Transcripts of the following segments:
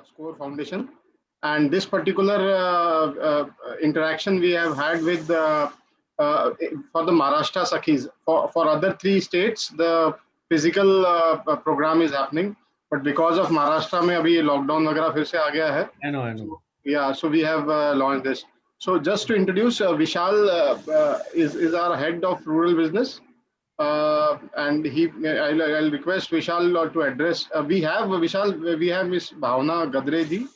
Score Foundation, and this particular interaction we have had with for the Maharashtra Sakhis. For other three states, the physical program is happening, but because of Maharashtra में अभी lockdown वगैरह फिर से आ गया है. I know. So, yeah, so we have launched this. So just to introduce, Vishal is our head of rural business. And I'll request Vishal to address. We have Vishal. We have Miss Bhavna Gadre ji,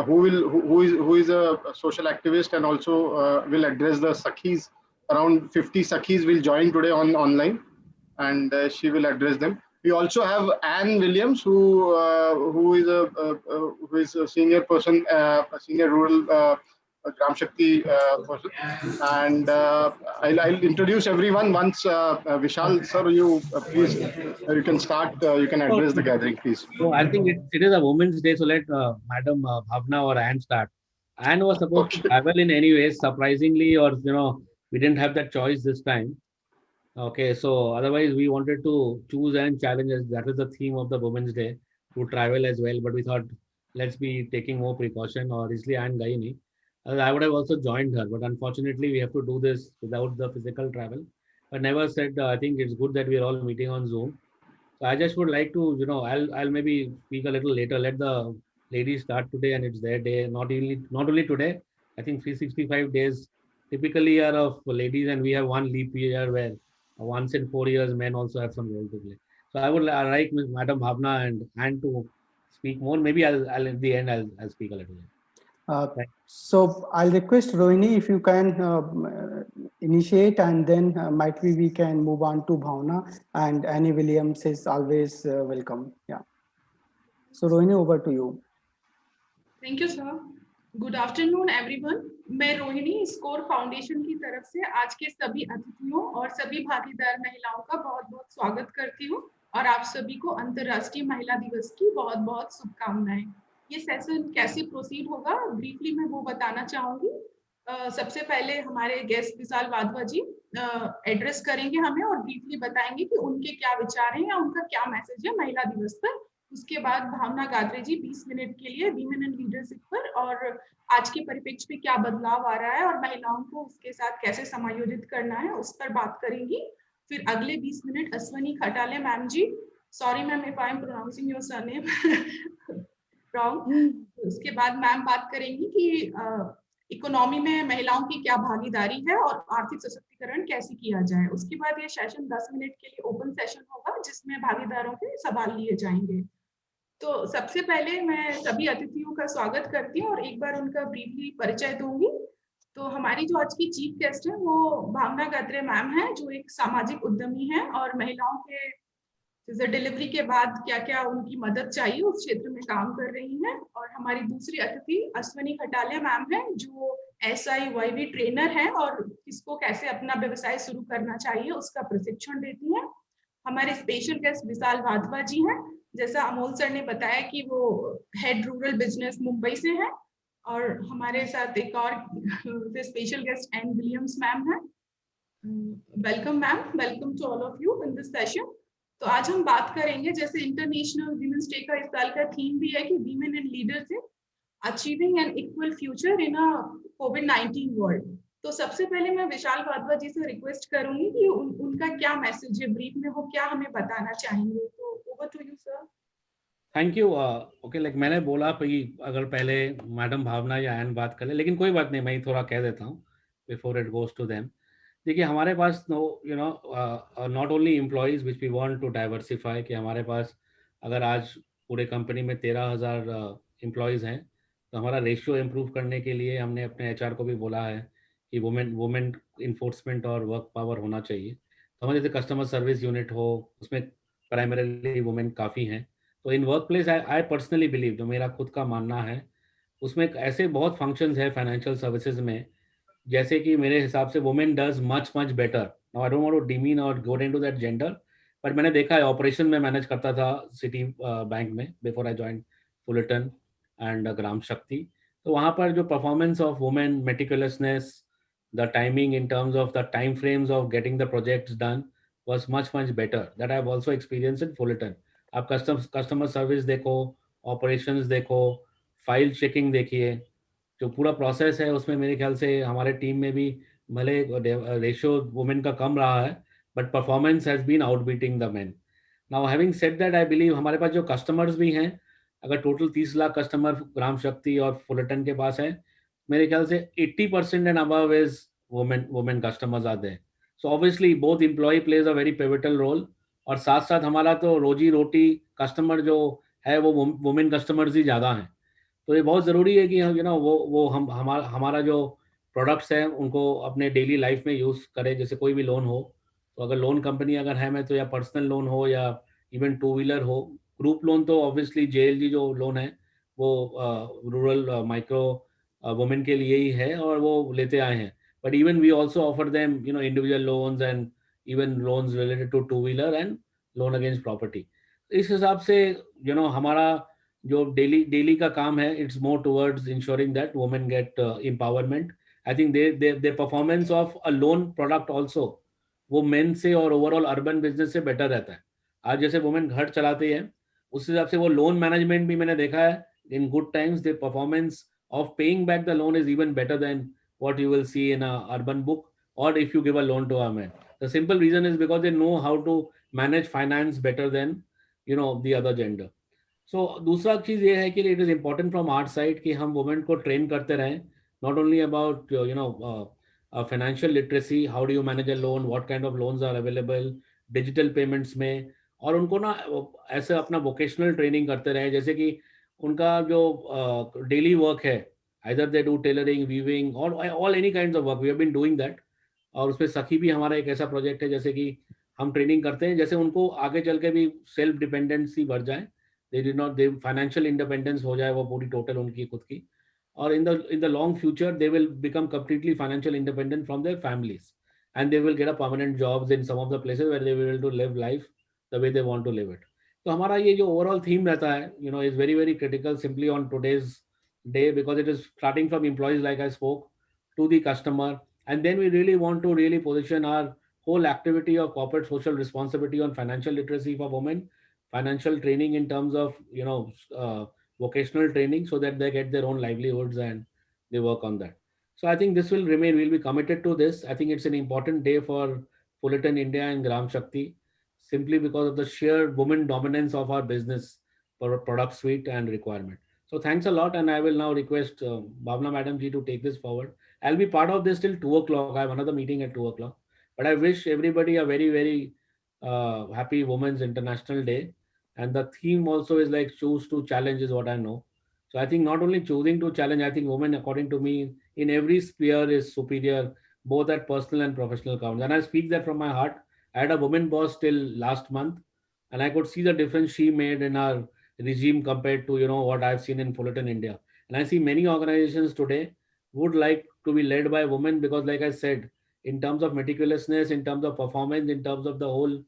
who is a social activist and also will address the Sakhis. Around 50 Sakhis will join today on online, and she will address them. We also have Anne Williams, who is a senior person, a senior rural Gram Shakti person, and I'll introduce everyone once. Vishal, sir, you please you can start. You can address the gathering, please. So I think it is a Women's Day, so let Madam Bhavna or Anne start. Anne was supposed to travel in any ways, surprisingly, or we didn't have that choice this time. Okay, so otherwise we wanted to choose and challenge us. That is the theme of the Women's Day, to travel as well. But we thought, let's be taking more precaution, or isliye Anne gayi nahi. I would have also joined her, but unfortunately we have to do this without the physical travel. But never said, I think it's good that we are all meeting on Zoom. So I just would like to, I'll maybe speak a little later. Let the ladies start today, and it's their day. Not only today. I think 365 days typically are of ladies, and we have one leap year where once in 4 years men also have some role to play. So I would like Madam Bhavna and to speak more. Maybe I'll at the end I'll speak a little bit. So I'll request Rohini if you can initiate, and then might we can move on to Bhavna, and Annie Williams is always welcome. Yeah. So Rohini, over to you. Thank you, sir. Good afternoon everyone. मैं Rohini score foundation की तरफ से आज के सभी अतिथियों और सभी भागीदार महिलाओं का बहुत बहुत स्वागत करती हूँ और आप सभी को अंतर्राष्ट्रीय महिला दिवस की बहुत बहुत शुभकामनाएं. ये सेशन कैसे प्रोसीड होगा ब्रीफली मैं वो बताना चाहूंगी. सबसे पहले हमारे गेस्ट विशाल वाधवा जी एड्रेस करेंगे हमें और ब्रीफली बताएंगे कि उनके क्या विचार हैं या उनका क्या मैसेज है महिला दिवस पर. उसके बाद भावना गात्रे जी 20 मिनट के लिए वीमेन इन लीडरशिप पर और आज के परिप्रेक्ष्य पे क्या बदलाव आ रहा है और महिलाओं को उसके साथ कैसे समायोजित करना है उस पर बात करेंगी. फिर अगले 20 minute Ashwini Khatale ma'am ji, sorry ma'am if I am pronouncing your surname wrong. उसके बाद मैम बात करेंगी कि इकोनॉमी में महिलाओं की क्या भागीदारी है और आर्थिक सशक्तिकरण कैसे किया जाए. उसके बाद ये सेशन 10 मिनट के लिए ओपन सेशन होगा जिसमें भागीदारों के सवाल लिए जाएंगे. तो सबसे पहले मैं सभी अतिथियों का स्वागत करती हूँ और एक बार उनका ब्रीफली परिचय दूंगी. तो हमारी जो आज की चीफ गेस्ट है वो भावना गात्रे मैम है जो एक सामाजिक उद्यमी है और महिलाओं के डिलीवरी के बाद क्या क्या उनकी मदद चाहिए उस क्षेत्र में काम कर रही हैं. और हमारी दूसरी अतिथि अश्वनी खटाले मैम है जो SIYV ट्रेनर है और किसको कैसे अपना व्यवसाय शुरू करना चाहिए उसका प्रशिक्षण देती हैं. हमारे स्पेशल गेस्ट विशाल वाधवा जी हैं. जैसा अमोल सर ने बताया कि वो हेड रूरल बिजनेस मुंबई से है. और हमारे साथ एक और special guest Ann Williams ma'am है. Welcome ma'am, welcome to all of you in this session. तो आज हम बात करेंगे जैसे इंटरनेशनल वीमेंस डे का इस साल का थीम भी है कि women in leadership achieving an equal future in a कोविड-19 वर्ल्ड. तो सबसे पहले मैं विशाल वाधवा जी से रिक्वेस्ट करूंगी कि उनका क्या मैसेज है ब्रीफ में वो क्या हमें बताना चाहेंगे. तो over to you sir. Thank you. Okay, like मैंने बोला अगर पहले मैडम भावना या एन बात कर ले, लेकिन कोई बात नहीं, मैं थोड़ा कह देता हूँ before it goes to them. देखिए हमारे पास not only employees which we want to diversify, कि हमारे पास अगर आज पूरे कंपनी में 13,000 एम्प्लॉयज़ हैं तो हमारा रेशियो इम्प्रूव करने के लिए हमने अपने HR को भी बोला है कि वुमेन इन्फोर्समेंट और वर्क पावर होना चाहिए. तो हमारे जैसे कस्टमर सर्विस यूनिट हो उसमें प्राइमरीली वुमेन काफ़ी हैं. तो in work place I personally believe, जो मेरा खुद का मानना है, उसमें ऐसे बहुत फंक्शंस है फाइनेंशियल सर्विसेज में जैसे कि मेरे हिसाब से women does much better. Now I don't want to demean और go into that gender, but मैंने देखा है ऑपरेशन में मैनेज करता था सिटी बैंक में before I join Fullerton and Gram Shakti. तो वहाँ पर जो performance of women, meticulousness, the timing in terms of the time frames of getting the projects done was much better. That I have also experienced in Fullerton. आप customer service देखो, operations देखो, file checking देखिए, जो पूरा process है उसमें मेरे ख्याल से हमारे टीम में भी भले रेशियो वुमेन का कम रहा है, but performance has been out beating the man. Now having said that, I believe हमारे पास जो कस्टमर्स भी हैं, अगर टोटल 30 लाख कस्टमर ग्राम शक्ति और फुलरटन के पास है, मेरे ख्याल से 80% and above is women customers आते हैं. So obviously both employ plays a very pivotal role, और साथ साथ हमारा तो रोजी रोटी कस्टमर जो है वो वुमेन कस्टमर्स ही ज़्यादा हैं. तो ये बहुत ज़रूरी है कि हम वो हम हमारा जो प्रोडक्ट्स हैं उनको अपने डेली लाइफ में यूज़ करें. जैसे कोई भी लोन हो, तो अगर लोन कंपनी अगर है मैं तो, या पर्सनल लोन हो या इवन टू व्हीलर हो, ग्रुप लोन तो ऑब्वियसली JLG जो लोन है वो रूरल माइक्रो वुमेन के लिए ही है और वो लेते आए हैं. But even we also offer them individual loans and even loans related to two wheeler and loan against property. इस हिसाब से हमारा जो डेली का काम है, it's more towards ensuring that women get empowerment. I think the performance of a loan product also वो men से और ओवरऑल अर्बन बिजनेस से बेटर रहता है. आज जैसे वुमेन घर चलाती है, उस हिसाब से वो लोन मैनेजमेंट भी मैंने देखा है in good times, the performance of paying back the loan is even better than what you will see in a urban book, or if you give a loan to a man. The simple reason is because they know how to manage finance better than the other gender. So दूसरा चीज़ ये है कि it is important from our side कि हम women को train करते रहें, not only about financial literacy, how do you manage a loan, what kind of loans are available, digital payments में, और उनको ना ऐसे अपना vocational training करते रहें. जैसे कि उनका जो daily work है, either they do tailoring, weaving, or all any kinds of work. We have been doing that. और उसमें सखी भी हमारा एक ऐसा प्रोजेक्ट है, जैसे कि हम ट्रेनिंग करते हैं, जैसे उनको आगे चल के भी सेल्फ डिपेंडेंसी बढ़ जाए, दे फाइनेंशियल इंडिपेंडेंस हो जाए वो पूरी टोटल उनकी खुद की, और in the long future they will become completely financial independent from their families, and they will get a permanent jobs in some of the places where they will to live life the way they want to live it. तो हमारा ये जो overall theme रहता है is very very critical simply on today's day, because it is starting from employees like I spoke to the customer, and then we really want to really position our whole activity of corporate social responsibility on financial literacy for women, financial training in terms of vocational training, so that they get their own livelihoods and they work on that. So I think this will remain, we'll be committed to this. I think it's an important day for Fullerton India and Gram Shakti, simply because of the sheer women dominance of our business product suite and requirement. So thanks a lot, and I will now request Bhavna Madam ji to take this forward. I'll be part of this till 2 o'clock. I have another meeting at 2 o'clock. But I wish everybody a very, very happy Women's International Day. And the theme also is like choose to challenge is what I know. So I think not only choosing to challenge, I think women, according to me, in every sphere is superior, both at personal and professional counts. And I speak that from my heart. I had a woman boss till last month, and I could see the difference she made in our regime compared to what I've seen in Fullerton India. And I see many organizations today would like to be led by women, because like I said, in terms of meticulousness, in terms of performance, in terms of the whole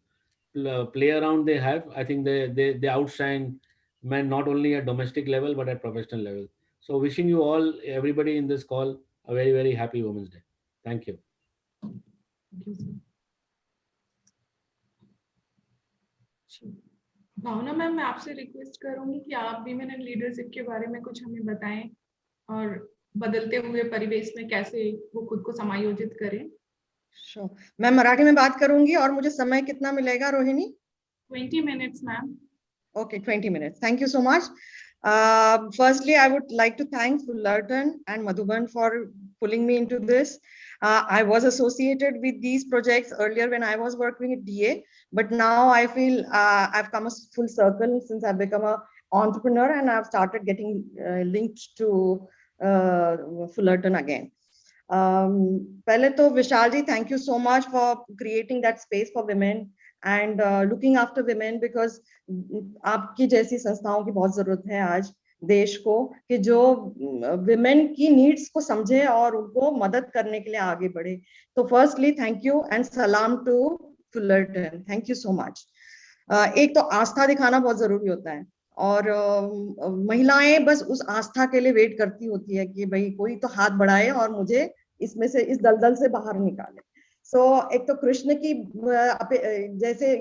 play around they have, I think they outshine men, not only at domestic level but at professional level. So wishing you all, everybody in this call, a very very happy Women's Day. Thank you. Bhavna ma'am, मैं आपसे request करूंगी कि आप women end leadership के बारे में कुछ हमें बताएं, और बदलते हुए परिवेश में कैसे वो खुद को समायोजित करें. मैं मराठी में बात करूंगी. और मुझे समय कितना मिलेगा Rohini? 20 minutes ma'am. Okay, 20 minutes. Thank you so much. Firstly, I would like to thank Fullerton and Madhuban for pulling me into this. I was associated with these projects earlier when I was working at DA, but now I feel I've come a full circle since I've become an entrepreneur, and I've started getting linked to Fullerton again. Pehle to Vishal ji, thank you so much for creating that space for women and looking after women, because आपकी जैसी संस्थाओं की बहुत जरूरत है आज देश को, कि जो women की needs को समझे और उनको मदद करने के लिए आगे बढ़े. तो firstly thank you and salam to Fullerton. Thank you so much. एक तो आस्था दिखाना बहुत जरूरी होता है, और महिलाएं बस उस आस्था के लिए वेट करती होती है कि भाई कोई तो हाथ बढ़ाए और मुझे इसमें से, इस दलदल से बाहर निकाले. सो एक तो कृष्ण की जैसे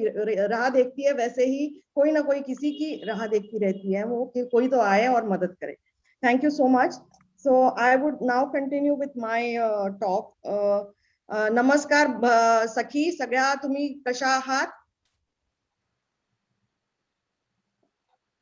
राह देखती है, वैसे ही कोई ना कोई किसी की राह देखती रहती है, वो कि कोई तो आए और मदद करे. Thank you so much. So I would now continue with my talk. नमस्कार सखी सगळ्या, तुम्ही कशा आहात?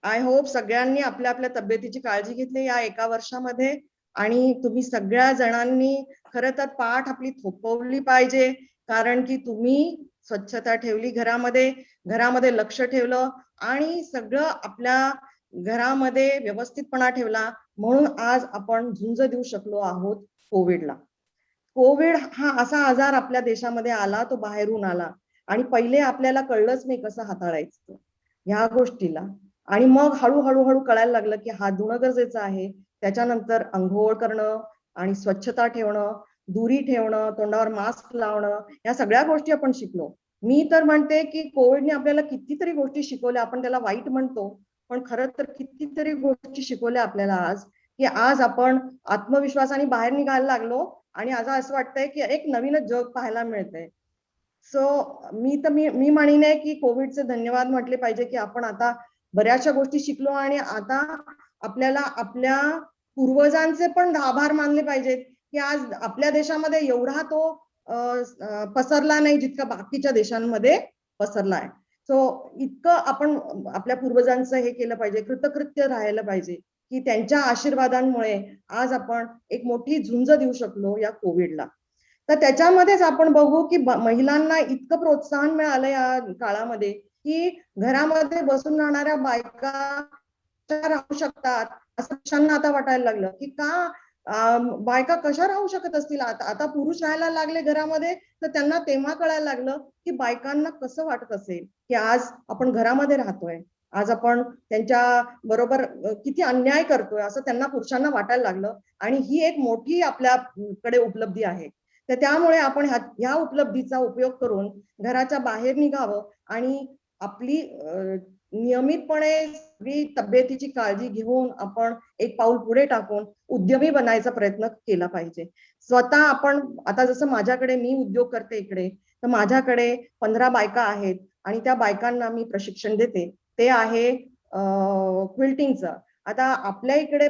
आय होप सगळ्यांनी आपल्या आपल्या तब्येतीची काळजी घेतली या एका वर्षामध्ये, आणि तुम्ही सगळ्या जणांनी खरं तर पाठ आपली थोपवली पाहिजे, कारण की तुम्ही स्वच्छता ठेवली घरामध्ये लक्ष ठेवलं आणि सगळं आपल्या घरामध्ये व्यवस्थितपणा ठेवला, म्हणून आज आपण झुंज देऊ शकलो आहोत कोविडला. कोविड हा असा आजार आपल्या देशामध्ये आला, तो बाहेरून आला आणि पहिले आपल्याला कळलंच नाही कसं हाताळायचं ह्या गोष्टीला, आणि मग हळूहळू कळायला लागलं की हात धुणं गरजेचं आहे, त्याच्यानंतर अंघोळ करणं आणि स्वच्छता ठेवणं, दुरी ठेवणं, तोंडावर मास्क लावणं, या सगळ्या गोष्टी आपण शिकलो. मी तर म्हणते की कोविडने आपल्याला कितीतरी गोष्टी शिकवल्या. आपण त्याला वाईट म्हणतो, पण खरं तर कितीतरी गोष्टी शिकवल्या आपल्याला आज, की आज आपण आत्मविश्वासाने बाहेर निघायला लागलो आणि आज असं वाटतंय की एक नवीनच जग पाहायला मिळतंय. सो मी म्हणेन की कोविडचे धन्यवाद म्हटले पाहिजे, की आपण आता बऱ्याचशा गोष्टी शिकलो आणि आता आपल्याला आपल्या पूर्वजांचे पण आभार मानले पाहिजेत, की आज आपल्या देशामध्ये एवढा तो पसरला नाही जितका बाकीच्या देशांमध्ये पसरलाय. सो इतकं आपण आपल्या पूर्वजांचं हे केलं पाहिजे, कृतकृत्य राहायला पाहिजे, की त्यांच्या आशीर्वादांमुळे आज आपण एक मोठी झुंज देऊ शकलो या कोविडला. तर त्याच्यामध्येच आपण बघू की महिलांना इतकं प्रोत्साहन मिळालं या काळामध्ये, की घरामध्ये बसून राहणाऱ्या बायका राहू शकतात असं पुरुषांना आता वाटायला लागलं, की का बायका कशा राहू शकत असतील. आता पुरुष राहायला लागले घरामध्ये, तर त्यांना तेव्हा कळायला लागलं की बायकांना कसं वाटत असेल की आज आपण घरामध्ये राहतोय, आज आपण त्यांच्या बरोबर किती अन्याय करतोय असं त्यांना पुरुषांना वाटायला लागलं. आणि ही एक मोठी आपल्याकडे उपलब्धी आहे. तर त्यामुळे आपण ह्या उपलब्धीचा उपयोग करून घराच्या बाहेर निघावं आणि आपली नियमितपणे तब्येतीची काळजी घेऊन आपण एक पाऊल पुढे टाकून उद्यमी बनायचा प्रयत्न केला पाहिजे. स्वतः आपण आता जसं माझ्याकडे, मी उद्योग करते इकडे, तर माझ्याकडे 15 बायका आहेत आणि त्या बायकांना मी प्रशिक्षण देते. ते आहे क्विल्टिंगचं. आता आपल्या इकडे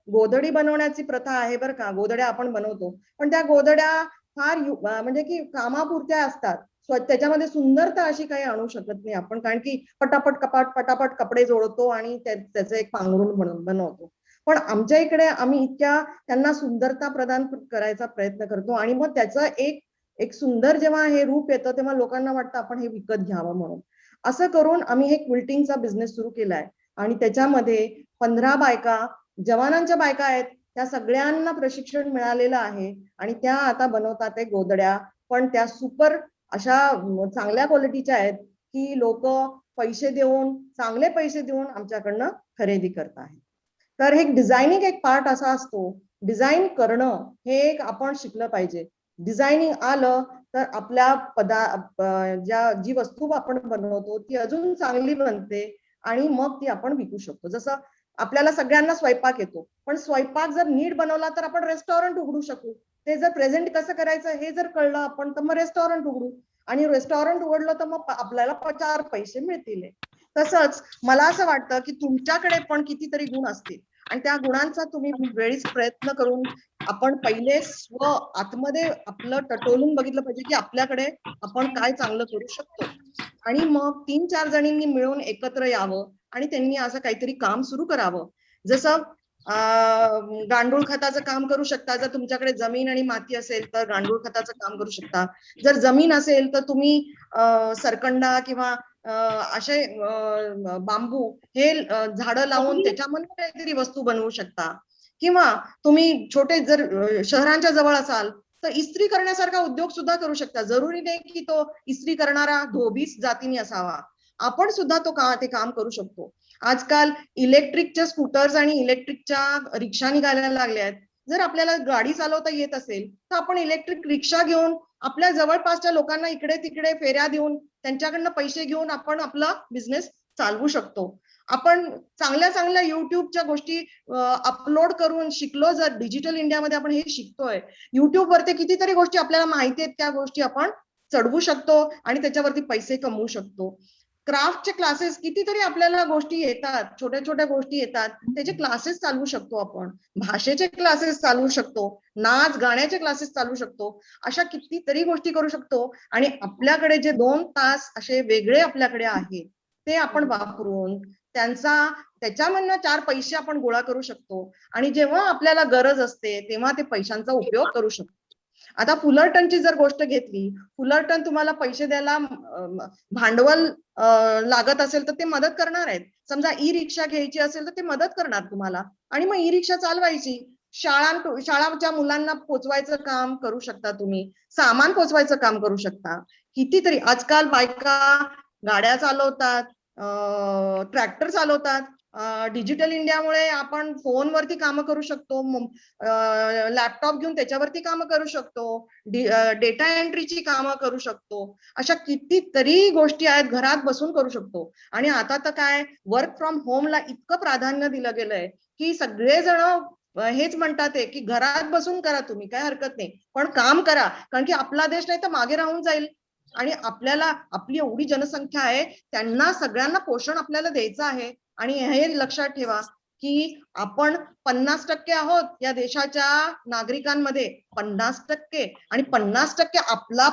गोधडी बनवण्याची प्रथा आहे बरं का, गोधड्या आपण बनवतो, पण त्या गोधड्या फार म्हणजे की कामापुरत्या असतात. त्याच्यामध्ये सुंदरता अशी काही आणू शकत नाही आपण, कारण की पटापट कपडे जोडतो आणि त्याचं एक पांघरून बनवतो. पण आमच्या इकडे आम्ही इतक्या त्यांना सुंदरता प्रदान करायचा प्रयत्न करतो आणि मग त्याचं एक सुंदर जेव्हा हे रूप येतं तेव्हा लोकांना वाटतं आपण हे विकत घ्यावं म्हणून. असं करून आम्ही हे क्विल्टिंगचा बिझनेस सुरू केलाय आणि त्याच्यामध्ये 15 बायका, जवानांच्या बायका आहेत, त्या सगळ्यांना प्रशिक्षण मिळालेलं आहे आणि त्या आता बनवतात ते गोधड्या, पण त्या सुपर अशा चांगल्या क्वालिटीच्या आहेत की लोक चांगले पैसे देऊन आमच्याकडनं खरेदी करत आहेत. तर हे डिझायनिंग एक पार्ट असा असतो, डिझाईन करणं हे एक आपण शिकलं पाहिजे. डिझायनिंग आलं तर आपल्या जी वस्तू आपण बनवतो ती अजून चांगली बनते आणि मग ती आपण विकू शकतो. जसं आपल्याला सगळ्यांना स्वयंपाक येतो, पण स्वयंपाक जर नीट बनवला तर आपण रेस्टॉरंट उघडू शकू. ते जर प्रेझेंट कसं करायचं हे जर कळलं आपण, तर मग रेस्टॉरंट उघडू आणि रेस्टॉरंट उघडलं तर मग आपल्याला 4 पैसे मिळतील. तसंच मला असं वाटतं की तुमच्याकडे पण कितीतरी गुण असतील आणि त्या गुणांचा तुम्ही वेळीच प्रयत्न करून आपण पहिले आतमध्ये आपलं टटोलून बघितलं पाहिजे की आपल्याकडे आपण काय चांगलं करू शकतो, आणि मग 3-4 जणींनी मिळून एकत्र यावं आणि त्यांनी असं काहीतरी काम सुरू करावं. जसं गांडूळ खताचं काम करू शकता. जर तुमच्याकडे जमीन आणि माती असेल तर गांडूळ खताचं काम करू शकता. जर जमीन असेल तर तुम्ही सरकंडा किंवा असे बांबू हे झाडं लावून त्याच्यामध्ये काहीतरी वस्तू बनवू शकता. किंवा तुम्ही छोटे जर शहरांच्या जवळ असाल तर इस्त्री करण्यासारखा उद्योग सुद्धा करू शकता. जरुरी नाही की तो इस्त्री करणारा धोबीच जातीने असावा, आपण सुद्धा ते काम करू शकतो. आजकाल इलेक्ट्रिकच्या स्कूटर्स आणि इलेक्ट्रिकच्या रिक्षा निघायला लागल्या आहेत. जर आपल्याला गाडी चालवता येत असेल तर आपण इलेक्ट्रिक रिक्षा घेऊन आपल्या जवळपासच्या लोकांना इकडे तिकडे फेऱ्या देऊन त्यांच्याकडनं पैसे घेऊन आपण आपला बिझनेस चालवू शकतो. आपण चांगल्या चांगल्या युट्यूबच्या गोष्टी अपलोड करून शिकलो. जर डिजिटल इंडियामध्ये आपण हे शिकतोय, युट्यूब वरती कितीतरी गोष्टी आपल्याला माहिती आहेत, त्या गोष्टी आपण चढवू शकतो आणि त्याच्यावरती पैसे कमवू शकतो. क्राफ्टचे क्लासेस कितीतरी आपल्याला गोष्टी येतात, छोट्या छोट्या गोष्टी येतात, त्याचे क्लासेस चालवू शकतो आपण. भाषेचे क्लासेस चालवू शकतो, नाच गाण्याचे क्लासेस चालवू शकतो. अशा कितीतरी गोष्टी करू शकतो. आणि आपल्याकडे जे 2 तास असे वेगळे आपल्याकडे आहेत, ते आपण वापरून त्याच्यामधनं 4 पैसे आपण गोळा करू शकतो. आणि जेव्हा आपल्याला गरज असते तेव्हा ते पैशांचा उपयोग करू शकतो. आता फुलरटनची जर गोष्ट घेतली, फुलरटन तुम्हाला पैसे द्यायला भांडवल लागत असेल तर ते मदत करणार आहेत. समजा ई रिक्षा घ्यायची असेल तर ते मदत करणार तुम्हाला, आणि मग ई रिक्षा चालवायची. शाळाच्या मुलांना पोचवायचं काम करू शकता तुम्ही, सामान पोचवायचं काम करू शकता. कितीतरी आजकाल बायका गाड्या चालवतात, ट्रॅक्टर चालवतात. डिजिटल इंडियामुळे आपण फोनवरती कामं करू शकतो, लॅपटॉप घेऊन त्याच्यावरती कामं करू शकतो, डेटा एंट्रीची कामं करू शकतो. अशा कितीतरी गोष्टी आहेत, घरात बसून करू शकतो. आणि आता तर काय, वर्क फ्रॉम होमला इतकं प्राधान्य दिलं गेलंय की सगळेजण हेच म्हणतात आहे की घरात बसून करा तुम्ही, काय हरकत नाही, पण काम करा. कारण की आपला देश नाही तर मागे राहून जाईल. आणि आपल्याला आपली एवढी जनसंख्या आहे, त्यांना सगळ्यांना पोषण आपल्याला द्यायचं आहे. आणि हे लक्षात ठेवा की आपण 50% आहोत या देशाच्या नागरिकांमध्ये, 50%, आणि 50%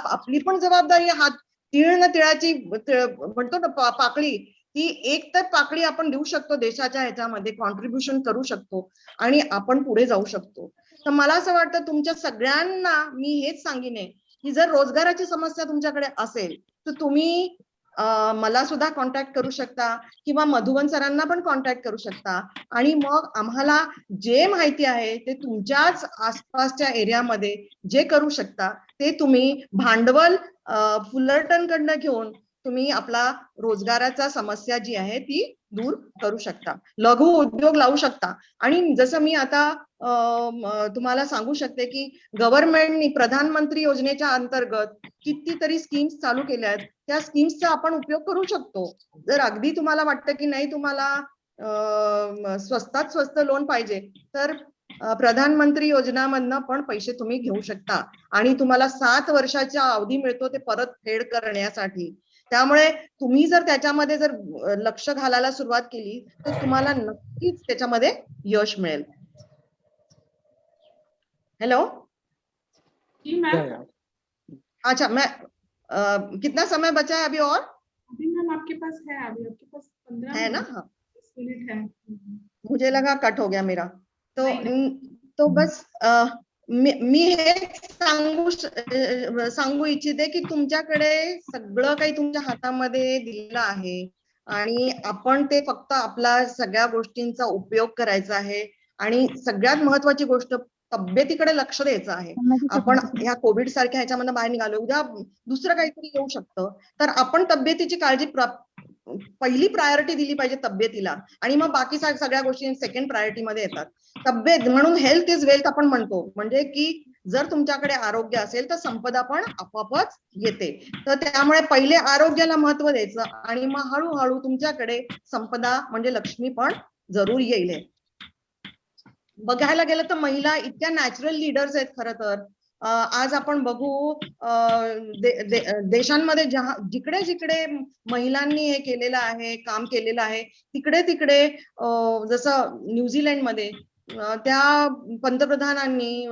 आपली पण जबाबदारी आहे. तीळ न तिळाची म्हणतो ना पाकळी, ती एक तर पाकळी आपण देऊ शकतो देशाच्या ह्याच्यामध्ये, कॉन्ट्रीब्युशन करू शकतो आणि आपण पुढे जाऊ शकतो. तर मला असं वाटतं तुमच्या सगळ्यांना मी हेच सांगिने की जर रोजगाराची समस्या तुमच्याकडे असेल तर तुम्ही मला सुद्धा कॉन्टॅक्ट करू शकता किंवा मधुवन सरांना पण कॉन्टॅक्ट करू शकता. आणि मग आम्हाला जे माहिती आहे ते तुमच्याच आसपासच्या एरियामध्ये जे करू शकता ते तुम्ही भांडवल फुलरटन कडनं घेऊन तुम्ही आपला रोजगाराचा समस्या जी आहे ती दूर करू शकता, लघु उद्योग लावू शकता. आणि जसं मी आता तुम्हाला सांगू शकते की गव्हर्नमेंटनी प्रधानमंत्री योजनेच्या अंतर्गत कितीतरी स्कीम्स चालू केल्या आहेत. त्या स्कीम्सचा आपण उपयोग करू शकतो. जर अगदी तुम्हाला वाटतं की नाही तुम्हाला स्वस्तात स्वस्त लोन पाहिजे तर प्रधानमंत्री योजनामधनं पण पैसे तुम्ही घेऊ शकता आणि तुम्हाला 7 वर्षाचा अवधी मिळतो ते परत फेड करण्यासाठी. त्यामुळे तुम्ही जर त्याच्यामध्ये जर लक्ष घालायला सुरुवात केली तर तुम्हाला नक्कीच त्याच्यामध्ये यश मिळेल. हेलो जी मैम, Yeah, yeah. अच्छा, मैं कितना समय बचा है अभी और? अभी मैम आपके पास है, अभी आपके पास 15 है ना? मिनट, हाँ, 20 मिनट है। मुझे लगा कट हो गया मेरा. तो नहीं, तो बस मी हे सांगू इच्छिते की तुमच्याकडे सगळं काही तुमच्या हातामध्ये दिलेलं आहे आणि आपण ते फक्त आपला सगळ्या गोष्टींचा उपयोग करायचा आहे. आणि सगळ्यात महत्वाची गोष्ट तब्येतीकडे लक्ष द्यायचं आहे. आपण ह्या कोविड सारख्या ह्याच्यामधून बाहेर निघालो, उद्या दुसरं काहीतरी येऊ शकतं, तर आपण तब्येतीची काळजी पहिली प्रायोरिटी दिली पाहिजे तब्येतीला, आणि मग बाकी सगळ्या गोष्टी सेकंड प्रायोरिटी मध्ये येतात. तब्येत म्हणून हेल्थ इज वेल्थ आपण म्हणतो, म्हणजे की जर तुमच्याकडे आरोग्य असेल तर संपदा पण आपोआपच येते. तर त्यामुळे पहिले आरोग्याला महत्व द्यायचं आणि मग हळूहळू तुमच्याकडे संपदा म्हणजे लक्ष्मी पण जरूर येईल. बघायला गेलं तर महिला इतक्या नॅचरल लीडर्स आहेत खरं तर. आज आपण बघू देशांमध्ये जिकडे जिकडे महिलांनी हे केलेलं आहे, काम केलेलं आहे, तिकडे तिकडे जसं न्यूझीलंडमध्ये त्या पंतप्रधानांनी,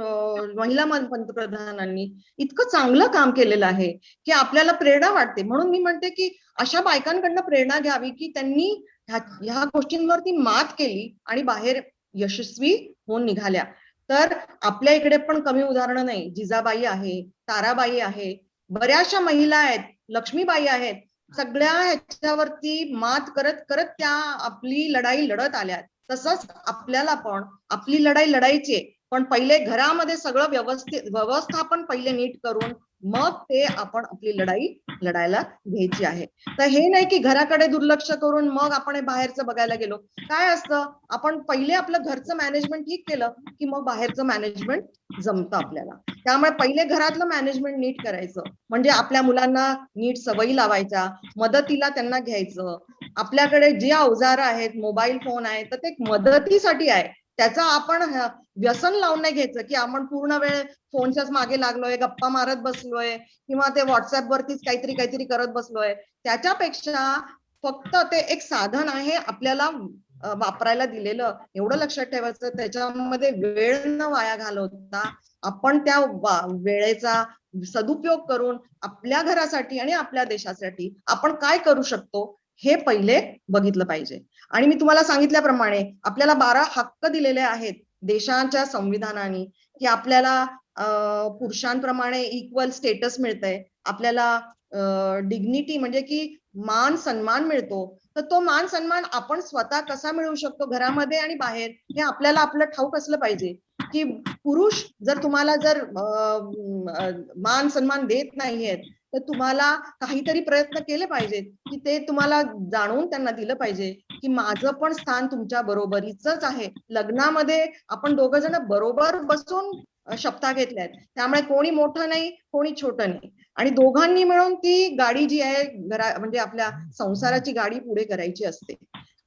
महिला पंतप्रधानांनी इतकं चांगलं काम केलेलं आहे की आपल्याला प्रेरणा वाटते. म्हणून मी म्हणते की अशा बायकांकडनं प्रेरणा घ्यावी की त्यांनी ह्या गोष्टींवरती मात केली आणि बाहेर यशस्वी होऊन निघाल्या. तर आपल्या इकडे पण कमी उदाहरणं नाही. जिजाबाई आहे, ताराबाई आहे, बऱ्याचशा महिला आहेत, लक्ष्मीबाई आहेत. सगळ्या ह्याच्यावरती मात करत करत त्या आपली लढाई लढत आल्या. तसंच आपल्याला पण आपली लढाई लढायची, पण पहिले घरामध्ये सगळं व्यवस्थापन पहिले नीट करून मग ते आपण आपली लढाई लढायला घ्यायची आहे. तर हे नाही की घराकडे दुर्लक्ष करून मग आपण हे बाहेरचं बघायला गेलो. काय असतं, आपण पहिले आपलं घरचं मॅनेजमेंट ठीक केलं की मग बाहेरचं मॅनेजमेंट जमतं आपल्याला. त्यामुळे पहिले घरातलं मॅनेजमेंट नीट करायचं, म्हणजे आपल्या मुलांना नीट सवयी लावायच्या, मदतीला त्यांना घ्यायचं. आपल्याकडे जे अवजार आहेत, मोबाईल फोन आहे, तर ते मदतीसाठी आहे. त्याचा आपण व्यसन लावून नाही घ्यायचं की आपण पूर्ण वेळ फोनच्याच मागे लागलोय, गप्पा मारत बसलोय किंवा ते व्हॉट्सअप वरतीच काहीतरी करत बसलोय. त्याच्यापेक्षा फक्त ते एक साधन आहे आपल्याला वापरायला दिलेलं, एवढं लक्षात ठेवायचं. त्याच्यामध्ये वेळ न वाया घालवता आपण त्या वेळेचा सदुपयोग करून आपल्या घरासाठी आणि आपल्या देशासाठी आपण काय करू शकतो हे पहिले बघितलं पाहिजे. आणि मी तुम्हाला सांगितल्याप्रमाणे आपल्याला 12 हक्क दिलेले आहेत देशाच्या संविधानाने, की आपल्याला पुरुषांप्रमाणे इक्वल स्टेटस मिळतंय, आपल्याला डिग्निटी म्हणजे की मान सन्मान मिळतो. तर तो मान सन्मान आपण स्वतः कसा मिळवू शकतो घरामध्ये आणि बाहेर, हे आपल्याला आपलं ठाऊक असलं पाहिजे. की पुरुष जर तुम्हाला जर मान सन्मान देत नाहीयेत, तर तुम्हाला काहीतरी प्रयत्न केले पाहिजेत की ते तुम्हाला जाणून त्यांना दिलं पाहिजे की माझं पण स्थान तुमच्या बरोबरीचंच आहे. लग्नामध्ये आपण दोघं जण बरोबर बसून शपथा घेतल्यात, त्यामुळे कोणी मोठं नाही कोणी छोटं नाही, आणि दोघांनी मिळून ती गाडी जी आहे म्हणजे आपल्या संसाराची गाडी पुढे करायची असते.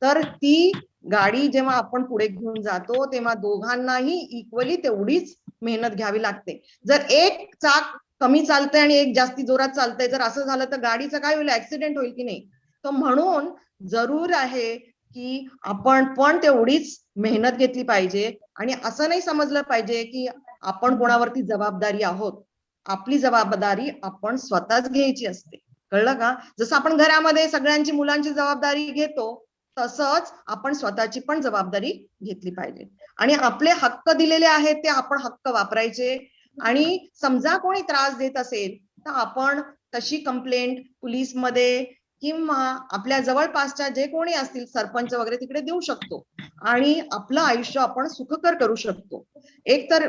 तर ती गाडी जेव्हा आपण पुढे घेऊन जातो तेव्हा दोघांनाही इक्वली तेवढीच मेहनत घ्यावी लागते. जर एक चाक कमी चालतंय आणि एक जास्ती जोरात चालतंय, जर असं झालं तर गाडीचं काय होईल, ऍक्सिडेंट होईल की नाही. तर म्हणून जरूर आहे की आपण पण तेवढीच मेहनत घेतली पाहिजे, आणि असं नाही समजलं पाहिजे की आपण कोणावरती जबाबदारी आहोत. आपली जबाबदारी आपण स्वतःच घ्यायची असते, कळलं का? जसं आपण घरामध्ये सगळ्यांची मुलांची जबाबदारी घेतो, तसंच आपण स्वतःची पण जबाबदारी घेतली पाहिजे. आणि आपले हक्क दिलेले आहेत ते आपण हक्क वापरायचे. आणि समजा कोणी त्रास देत असेल तर आपण तशी कंप्लेंट पोलीसमध्ये किंवा आपल्या जवळपासच्या जे कोणी असतील सरपंच वगैरे तिकडे देऊ शकतो, आणि आपलं आयुष्य आपण सुखकर करू शकतो. एक तर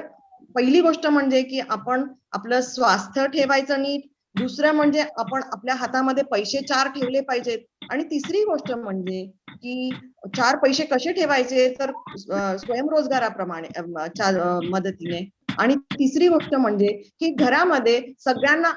पहिली गोष्ट म्हणजे की आपण आपलं स्वास्थ्य ठेवायचं नीट, दुसरं म्हणजे आपण आपल्या हातामध्ये पैसे 4 ठेवले पाहिजेत, आणि तिसरी गोष्ट म्हणजे की 4 पैसे कसे ठेवायचे, तर स्वयंरोजगाराप्रमाणे मदतीने. आणि तिसरी गोष्ट म्हणजे की घरामध्ये सगळ्यांना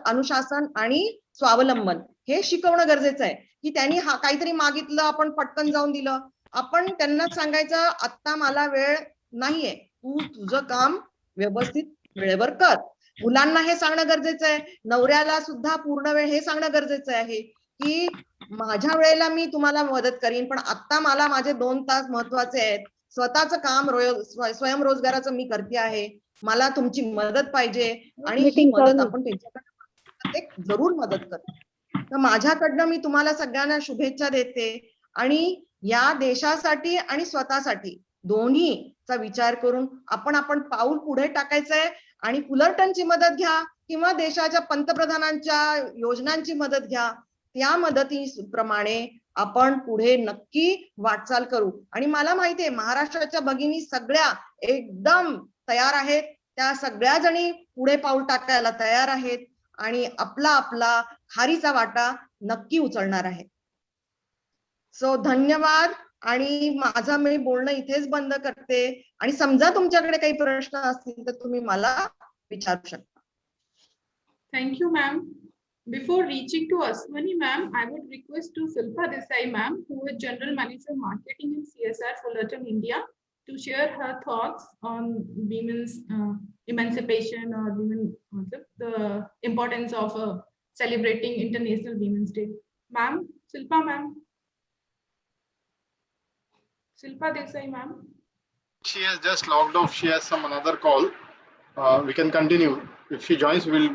अनुशासन आणि स्वावलंबन हे शिकवणं गरजेचं आहे. की त्यांनी काहीतरी मागितलं, आपण पटकन जाऊन दिलं, आपण त्यांना सांगायचं आता मला वेळ नाहीये, तू तुझं काम व्यवस्थित वेळेवर कर. मुलांना हे सांगणं गरजेचं आहे, नवऱ्याला सुद्धा पूर्ण वेळ हे सांगणं गरजेचं आहे की माझ्या वेळेला मी तुम्हाला मदत करीन, पण आता मला माझे 2 तास महत्वाचे आहेत, स्वतःचं काम स्वयंरोजगाराचं मी करते आहे, मला तुमची मदत पाहिजे, आणि ही मदत आपण त्यांच्याकडे जरूर मदत करतो. तर माझ्याकडनं मी तुम्हाला सगळ्यांना शुभेच्छा देते, आणि या देशासाठी आणि स्वतःसाठी दोन्हीचा विचार करून आपण पाऊल पुढे टाकायचंय. आणि फुलरटनची मदत घ्या किंवा देशाच्या पंतप्रधानांच्या योजनांची मदत घ्या, त्या मदतीप्रमाणे आपण पुढे नक्की वाटचाल करू. आणि मला माहितीये महाराष्ट्राच्या भगिनी सगळ्या एकदम तयार आहेत, त्या सगळ्या जणी पुढे पाऊल टाकायला तयार आहेत, आणि आपला खारीचा वाटा नक्की उचलणार आहे. सो धन्यवाद. आणि माझं मी बोलणं इथेच बंद करते, आणि समजा तुमच्याकडे काही प्रश्न असतील तर तुम्ही मला विचारू शकता. Thank you, ma'am. Before reaching to Aswani ma'am, I would request to Shilpa Desai ma'am, who is General Manager Marketing and CSR Fullerton India, to share her thoughts on women's emancipation or the importance of celebrating International Women's Day. Ma'am, Shilpa ma'am. Shilpa Desai ma'am. She has just logged off. She has some another call. We can continue. If she joins, we'll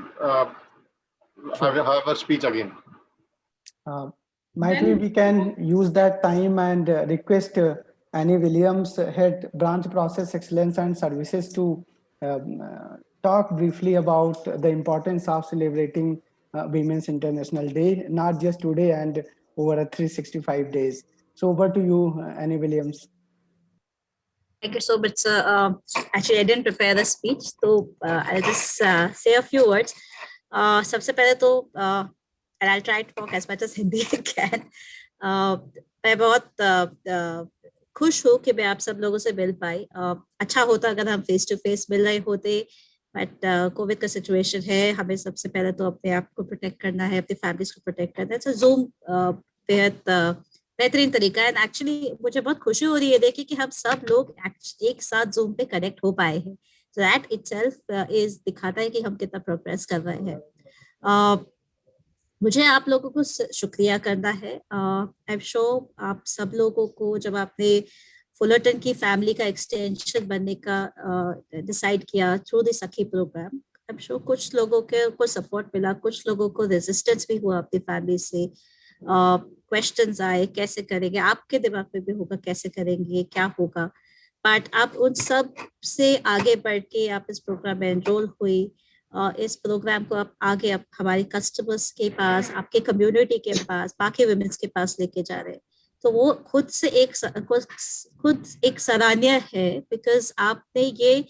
have her speech again. Might we can use that time and request Annie Williams, Head Branch Process Excellence and Services, to talk briefly about the importance of celebrating Women's International Day, not just today and over a 365 days. So over to you, Annie Williams. Thank you so much, sir. Actually, I didn't prepare the speech, so I'll just say a few words. सबसे पहले तो and I'll try to talk as much as Hindi I can. मैं बहुत खुश हूँ कि मैं आप सब लोगों से मिल पाई. अच्छा होता अगर हम फेस टू फेस मिल रहे होते, बट कोविड का सिचुएशन है, हमें सबसे पहले तो अपने आप को प्रोटेक्ट करना है, अपनी फैमिलीज को प्रोटेक्ट करना है. तो जूम बेहद बेहतरीन तरीका है. एक्चुअली मुझे बहुत खुशी हो रही है देखिए कि हम सब लोग एक साथ जूम पे कनेक्ट हो पाए हैं. So that itself is दिखाता है कि हम कितना प्रोग्रेस कर रहे हैं. मुझे आप लोगों को शुक्रिया करना है. आई एम श्योर आप सब लोगों को जब आपने फुलरटन की फैमिली का एक्सटेंशन बनने का डिसाइड किया through the Sakhi program, I am sure कुछ लोगों को सपोर्ट मिला, कुछ लोगों को रेजिस्टेंस भी हुआ अपनी फैमिली से. क्वेश्चंस आए, कैसे करेंगे, आपके दिमाग में भी होगा कैसे करेंगे, क्या होगा. बट आप उन सब से आगे बढ़ के आप इस प्रोग्राम में एनरोल हुई. इस प्रोग्राम को आप आगे आप हमारे कस्टमर्स के पास, आपके कम्युनिटी के पास, बाकी वुमेन्स के पास लेके जा रहे हैं. तो वो खुद एक सराहनीय है, बिकॉज आपने ये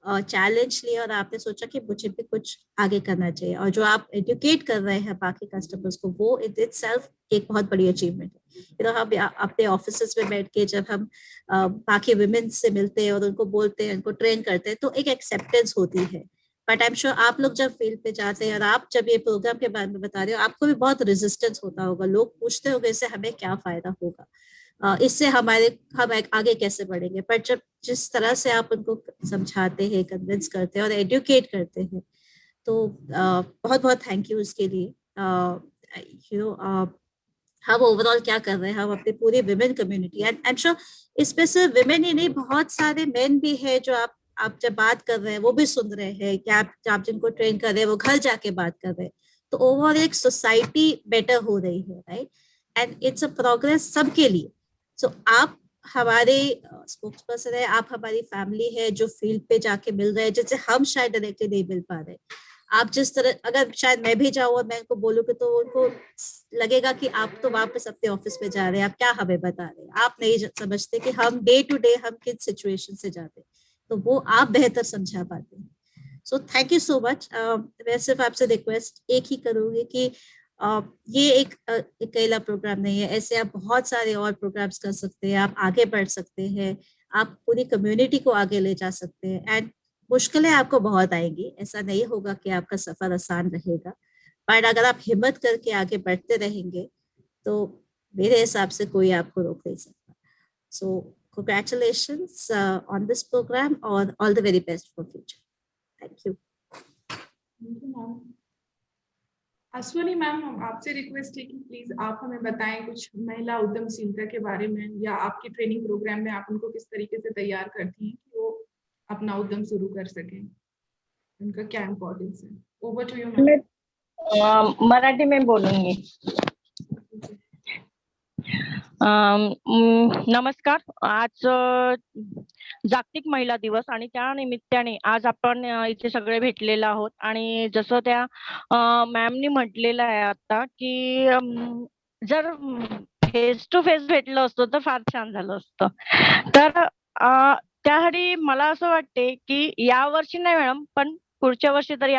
चैलेंज लिया और आपने सोचा कि मुझे भी कुछ आगे करना चाहिए. और जो आप एजुकेट कर रहे हैं बाकी कस्टमर्स को, वो इटसेल्फ एक बहुत बड़ी अचीवमेंट है. हम अपने ऑफिसेस में बैठ के जब हम बाकी वुमेन से मिलते हैं और उनको बोलते हैं, उनको ट्रेन करते हैं, तो एक एक्सेप्टेंस होती है. बट आई एम श्योर आप लोग जब फील्ड पे जाते हैं और आप जब ये प्रोग्राम के बारे में बता रहे हो, आपको भी बहुत रेजिस्टेंस होता होगा. लोग पूछते होंगे इससे हमें क्या फायदा होगा, इससे हम आगे कैसे बढ़ेंगे. पर जब जिस तरह से आप उनको समझाते हैं, कन्विंस करते हैं और एडुकेट करते हैं, तो बहुत बहुत थैंक यू इसके लिए. हम ओवरऑल क्या कर रहे हैं, हम अपनी पूरी women community, and I am sure इसमें सिर्फ विमेन ही नहीं, बहुत सारे मेन भी है जो आप जब बात कर रहे हैं वो भी सुन रहे हैं कि आप जिनको ट्रेन कर रहे हैं वो घर जाके बात कर रहे हैं. तो ओवरऑल एक सोसाइटी बेटर हो रही है, right. End it's a progress सबके लिए. सो आप हमारे स्पोक्स पर्सन है, आप हमारी फैमिली है जो फील्ड पे जाके मिल रहे हैं, जिससे हम शायद डायरेक्टली नहीं मिल पा रहे. आप जिस तरह, अगर शायद मैं भी जाऊँ और मैं उनको बोलूँ तो उनको लगेगा कि आप तो वापस अपने ऑफिस में जा रहे हैं, आप क्या हमें बता रहे हैं, आप नहीं समझते कि हम डे टू डे हम किस सिचुएशन से जाते हैं. तो वो आप बेहतर समझा पाते हैं. So thank you so much. मैं सिर्फ आपसे रिक्वेस्ट एक ही करूंगी कि ये एक अकेला प्रोग्राम नहीं है, ऐसे आप बहुत सारे और प्रोग्राम्स कर सकते हैं, आप आगे बढ़ सकते हैं, आप पूरी कम्युनिटी को आगे ले जा सकते हैं. एंड मुश्किलें आपको बहुत आएंगी, ऐसा नहीं होगा कि आपका सफर आसान रहेगा, बट अगर आप हिम्मत करके आगे बढ़ते रहेंगे तो मेरे हिसाब से कोई आपको रोक नहीं सकता. So congratulations on this program, or all the very best for future. Thank you. Thank you, ma'am. Ashwini ma'am, हम आपसे रिक्वेस्ट है कि प्लीज आप हमें बताएं कुछ महिला उद्यमशीलता के बारे में, या आपके ट्रेनिंग प्रोग्राम में आप उनको किस तरीके से तैयार करती हैं कि वो अपना उद्यम शुरू कर सकें, उनका क्या इम्पोर्टेंस है. Over to you ma'am. Marathi में बोलूंगी. नमस्कार. आज जागतिक महिला दिवस आणि त्या निमित्ताने आज आपण इथे सगळे भेटलेलो आहोत. आणि जसं त्या मॅमनी म्हटलेलं आहे आता की जर फेस टू फेस भेटलं असतं तर फार छान झालं असतं. तर त्यासाठी मला असं वाटते की या वर्षी नाही मॅडम, पण पुढच्या वर्षी तरी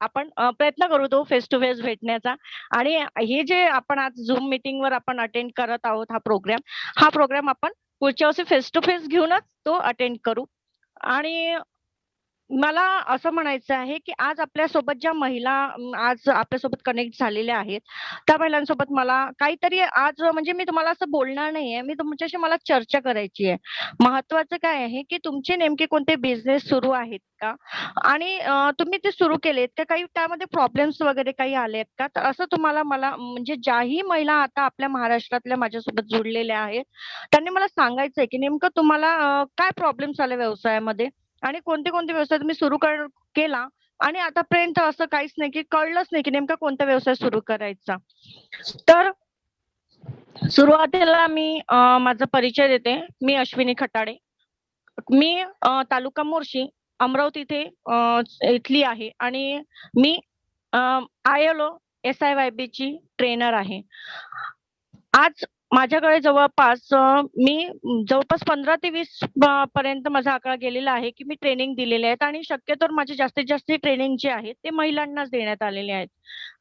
आपण प्रयत्न करू तो फेस टू फेस भेटण्याचा. आणि हे जे आपण आज झूम मीटिंग वर आपण अटेंड करत आहोत हा प्रोग्राम आपण पुढच्या वर्षी फेस टू फेस घेऊनच तो अटेंड करू. आणि मला असं म्हणायचं आहे की आज आपल्यासोबत ज्या महिला आज आपल्यासोबत कनेक्ट झालेल्या आहेत, त्या महिलांसोबत मला काहीतरी आज म्हणजे मी तुम्हाला असं बोलणार नाहीये, मी तुमच्याशी मला चर्चा करायची आहे. महत्वाचं काय आहे की तुमचे नेमके कोणते बिझनेस सुरू आहेत का, आणि तुम्ही ते सुरू केलेत का, काही त्यामध्ये प्रॉब्लेम्स वगैरे काही आलेत का. तर असं तुम्हाला मला म्हणजे ज्याही महिला आता आपल्या महाराष्ट्रातल्या माझ्यासोबत जुडलेल्या आहेत त्यांनी मला सांगायचंय की नेमकं तुम्हाला काय प्रॉब्लेम्स आले व्यवसायामध्ये, आणि कोणते व्यवसाय तुम्ही सुरू केला आणि आतापर्यंत असं काहीच नाही की कळलंच नाही की नेमका कोणता व्यवसाय सुरू करायचा. तर सुरुवातीला मी माझा परिचय देते. मी अश्विनी खटाडे. मी तालुका मोर्शी, अमरावती इथली आहे आणि मी ILO SIYB ची ट्रेनर आहे. आज माझ्याकडे जवळपास मी जवळपास 15 ते 20 पर्यंत माझा आकडा गेलेला आहे, की मी ट्रेनिंग दिलेले आहेत आणि शक्यतोवर माझे जास्तीत जास्त ट्रेनिंग जे आहेत ते महिलांनाच देण्यात आलेले आहेत.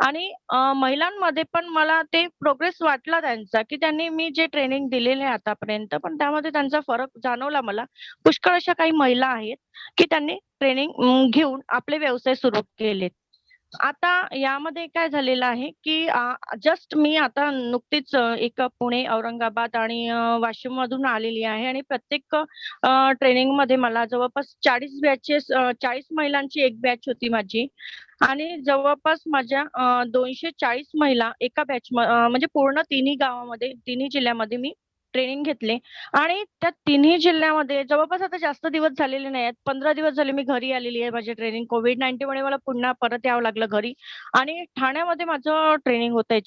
आणि महिलांमध्ये पण मला ते प्रोग्रेस वाटला त्यांचा, की त्यांनी मी जे ट्रेनिंग दिलेले आहे आतापर्यंत, पण त्यामध्ये त्यांचा फरक जाणवला मला. पुष्कळ अशा काही महिला आहेत, की त्यांनी ट्रेनिंग घेऊन आपले व्यवसाय सुरू केलेत. आता यामध्ये काय झालेलं आहे, की जस्ट मी आता नुकतीच एक पुणे, औरंगाबाद आणि वाशिममधून आलेली आहे आणि प्रत्येक ट्रेनिंगमध्ये मला जवळपास 40 बॅचेस 40 महिलांची एक बॅच होती माझी आणि जवळपास माझ्या 240 महिला एका बॅच म्हणजे पूर्ण तिन्ही गावामध्ये, तिन्ही जिल्ह्यामध्ये मी ट्रेनिंग घेतले आणि त्या तिन्ही जिल्ह्यामध्ये जवळपास आता जास्त दिवस झालेले नाहीयेत. 15 दिवस झाले मी घरी आलेली आहे. माझी ट्रेनिंग कोविड-19 मुळे मला पुन्हा परत यावं लागलं घरी आणि ठाण्यामध्ये माझं ट्रेनिंग होतं